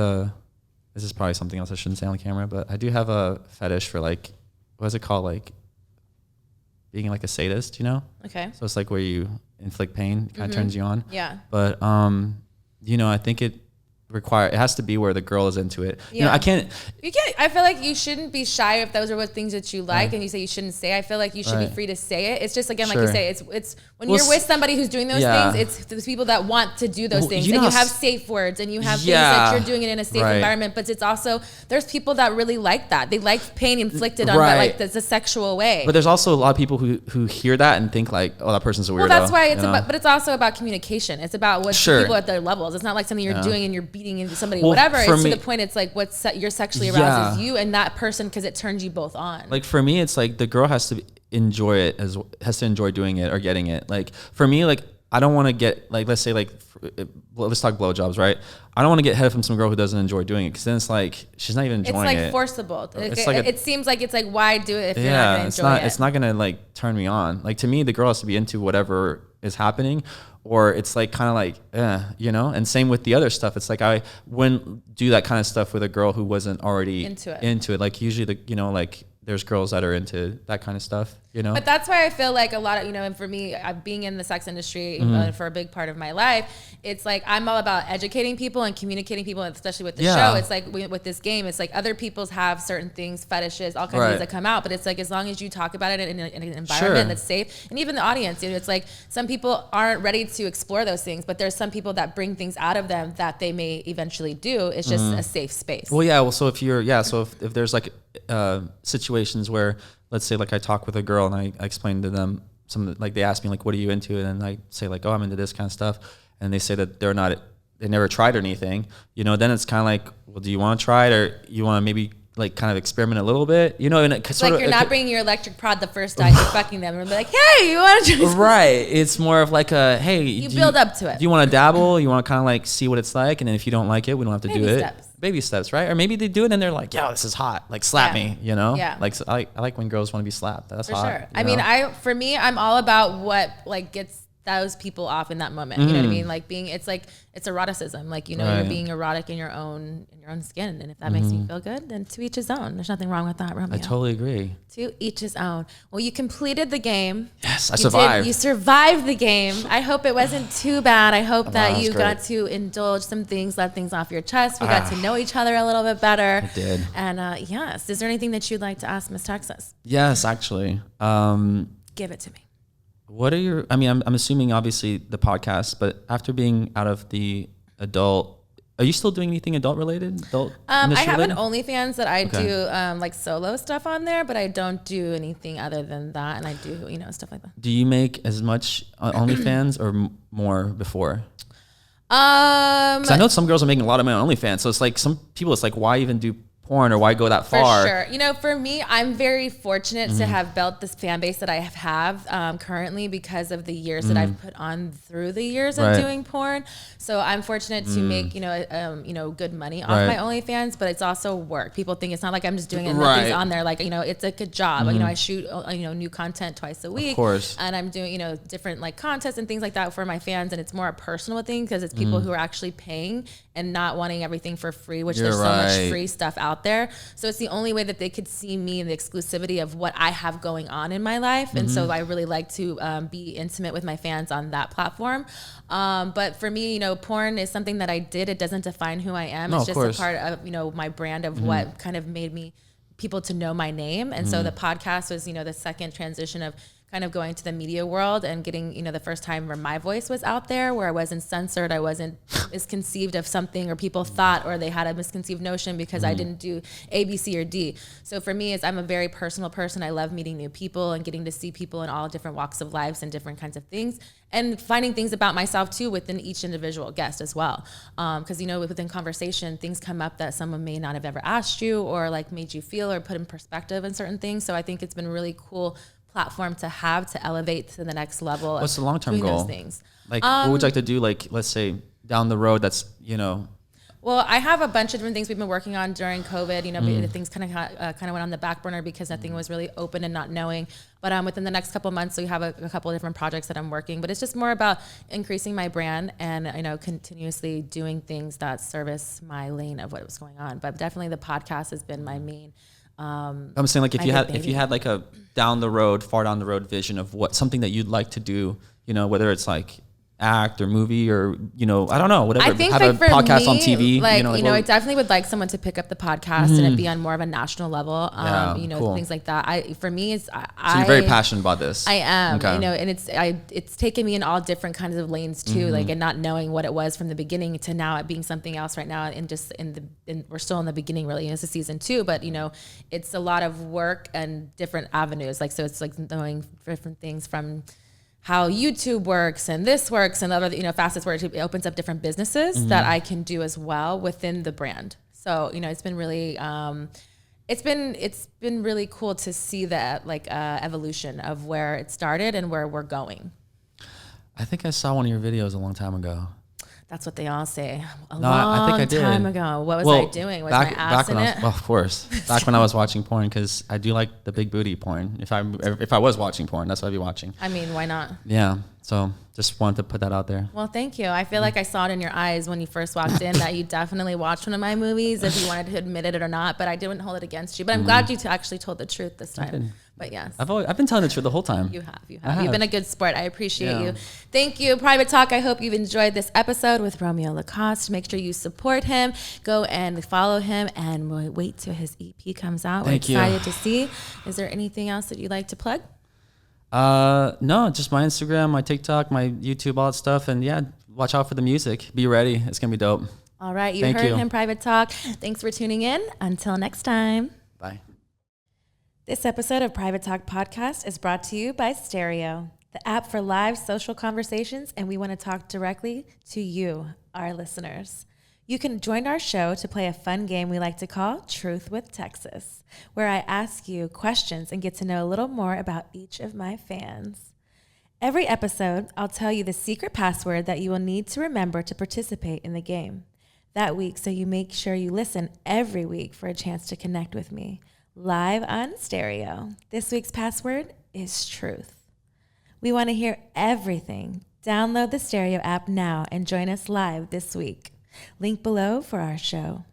this is probably something else I shouldn't say on camera, but I do have a fetish for like, what is it called? Like being like a sadist, you know? Okay. So it's like where you inflict pain, kind of turns you on. Yeah. But, you know, I think it has to be where the girl is into it. You know, Yeah. I can't. You can't. I feel like you shouldn't be shy if those are what things that you like, and you say you shouldn't say. I feel like you should be Right. free to say it. It's just again, like you Sure. say, it's when Well, you're with somebody who's doing those yeah. things. It's those people that want to do those Well, things, you and know you how have safe words, and you have things Yeah. that you're doing it in a safe Right. environment. But it's also there's people that really like that. They like pain inflicted on, Right. but like that's a sexual way. But there's also a lot of people who hear that and think like, oh, that person's a weirdo. Well, that's why it's you know? about, but it's also about communication. It's about what's Sure. people at their levels. It's not like something you're doing and you're beating into somebody, Well, whatever. for It's me- to the point. It's like you're sexually Yeah. arouses you and that person because it turns you both on. Like for me, it's like the girl has to enjoy it, has to enjoy doing it or getting it. Like for me, like I don't want to get like, let's say like, let's talk blowjobs, right? I don't want to get head from some girl who doesn't enjoy doing it, because then it's like she's not even enjoying it's like it. forcible. It's like it seems like it's like, why do it if you're not Yeah, gonna it's enjoy not. it? It's not gonna like turn me on. Like to me, the girl has to be into whatever is happening, or it's like kind of like, you know. And same with the other stuff. It's like I wouldn't do that kind of stuff with a girl who wasn't already Into it. Into it. Like usually, like there's girls that are into that kind of stuff, you know. But that's why I feel like a lot of, you know, and for me, being in the sex industry for a big part of my life, it's like I'm all about educating people and communicating people, especially with the Yeah. show. It's like with this game, it's like other people's have certain things, fetishes, all kinds of Right. things that come out. But it's like as long as you talk about it in an environment Sure. that's safe, and even the audience, you know, it's like some people aren't ready to explore those things, but there's some people that bring things out of them that they may eventually do. It's just a safe space. Well, yeah. Well, so if there's like situations where, let's say, like I talk with a girl and I explain to them like they ask me like, what are you into? And then I say like, oh, I'm into this kind of stuff. And they say that they never tried anything, you know, then it's kind of like, well, do you want to try it, or you want to maybe like kind of experiment a little bit, you know? And It's like you're not bringing your electric prod the first time you're fucking them and be like, hey, you want to try? Right. It's more of like a, hey, You build up to it. Do you want to dabble? You want to kind of like see what it's like? And then if you don't like it, we don't have to Baby do it. steps. Baby steps, right? Or maybe they do it and they're like, yo, this is hot. Like slap Yeah. me, you know? Yeah. Like so I like when girls want to be slapped. That's For hot. sure. you I mean, know? for me, I'm all about what like gets those people off in that moment. You know what I mean? Like it's eroticism. Like, you know, you're being erotic in your own skin. And if that makes you feel good, then to each his own. There's nothing wrong with that, Romeo. I totally agree. To each his own. Well, you completed the game. Yes, I survived. You survived the game. I hope it wasn't too bad. I hope that you great. got to indulge some things, let things off your chest. We got to know each other a little bit better. I did. And yes, is there anything that you'd like to ask Miss Texas? Yes, actually. Give it to me. What are your, I mean, I'm assuming obviously the podcast, but after being out of the adult, are you still doing anything adult related? I have an OnlyFans that I do like solo stuff on there, but I don't do anything other than that. And I do, you know, stuff like that. Do you make as much on OnlyFans or more before? 'Cause I know some girls are making a lot of money on OnlyFans. So it's like some people, it's like, why even do porn or why go that far? For sure. You know, for me, I'm very fortunate to have built this fan base that I have currently because of the years that I've put on through the years of doing porn. So I'm fortunate to make, you know, good money off my OnlyFans, but it's also work. People think it's not like I'm just doing it and nothing's on there. Like, you know, it's like a job. You know, I shoot, you know, new content twice a week. Of course. And I'm doing, you know, different like contests and things like that for my fans. And it's more a personal thing because it's people who are actually paying and not wanting everything for free, which there's so much free stuff out there. So it's the only way that they could see me and the exclusivity of what I have going on in my life. And so I really like to be intimate with my fans on that platform. But for me, you know, porn is something that I did. It doesn't define who I am. It's just a part of, you know, my brand of what kind of made me people to know my name. And so the podcast was, you know, the second transition of kind of going to the media world and getting, you know, the first time where my voice was out there, where I wasn't censored, I wasn't misconceived of something, or people thought, or they had a misconceived notion because I didn't do A, B, C, or D. So for me, I'm a very personal person. I love meeting new people and getting to see people in all different walks of lives and different kinds of things, and finding things about myself too within each individual guest as well. Because, you know, within conversation, things come up that someone may not have ever asked you or like made you feel or put in perspective in certain things. So I think it's been really cool platform to have to elevate to the next level. What's the long-term goal? Those things. Like, what would you like to do? Like, let's say down the road, that's, you know. Well, I have a bunch of different things we've been working on during COVID. You know, but things kind of went on the back burner because nothing was really open and not knowing. But within the next couple of months, we have a couple of different projects that I'm working. But it's just more about increasing my brand and, you know, continuously doing things that service my lane of what was going on. But definitely the podcast has been my main. I'm saying, like, if you had like a far down the road vision of what something that you'd like to do, you know, whether it's like act or movie or, you know, I don't know, whatever. I think have like a podcast me, on TV. Like, you know, I definitely would like someone to pick up the podcast and it be on more of a national level. You know, cool. Things like that. For me, so you're very passionate about this. I am, okay. You know, and it's taken me in all different kinds of lanes too, like, and not knowing what it was from the beginning to now it being something else right now. And just we're still in the beginning, really. It's a season 2, but, you know, it's a lot of work and different avenues. Like, so it's like knowing different things from how YouTube works and this works and other, you know, Fastest works. It opens up different businesses that I can do as well within the brand. So, you know, it's been really, it's been really cool to see that like evolution of where it started and where we're going. I think I saw one of your videos a long time ago. That's what they all say. I think I did. Time ago. What was I doing? Was my ass in it? Well, of course. Back when I was watching porn, because I do like the big booty porn. If I was watching porn, that's what I'd be watching. I mean, why not? Yeah. So just wanted to put that out there. Well, thank you. I feel like I saw it in your eyes when you first walked in that you definitely watched one of my movies, if you wanted to admit it or not. But I didn't hold it against you. But I'm glad you actually told the truth this time. But yes. I've been telling the truth the whole time. You have. You've been a good sport. I appreciate you. Thank you. Private Talk. I hope you've enjoyed this episode with Romeo Lacoste. Make sure you support him. Go and follow him and we'll wait till his EP comes out. We're excited to see. Is there anything else that you'd like to plug? No, just my Instagram, my TikTok, my YouTube, all that stuff. And yeah, watch out for the music. Be ready. It's going to be dope. All right. You heard him, Private Talk. Thanks for tuning in. Until next time. Bye. This episode of Private Talk Podcast is brought to you by Stereo, the app for live social conversations, and we want to talk directly to you, our listeners. You can join our show to play a fun game we like to call Truth with Texas, where I ask you questions and get to know a little more about each of my fans. Every episode, I'll tell you the secret password that you will need to remember to participate in the game that week, so you make sure you listen every week for a chance to connect with me. Live on Stereo. This week's password is truth. We want to hear everything Download the Stereo app now and join us live this week. Link below for our show.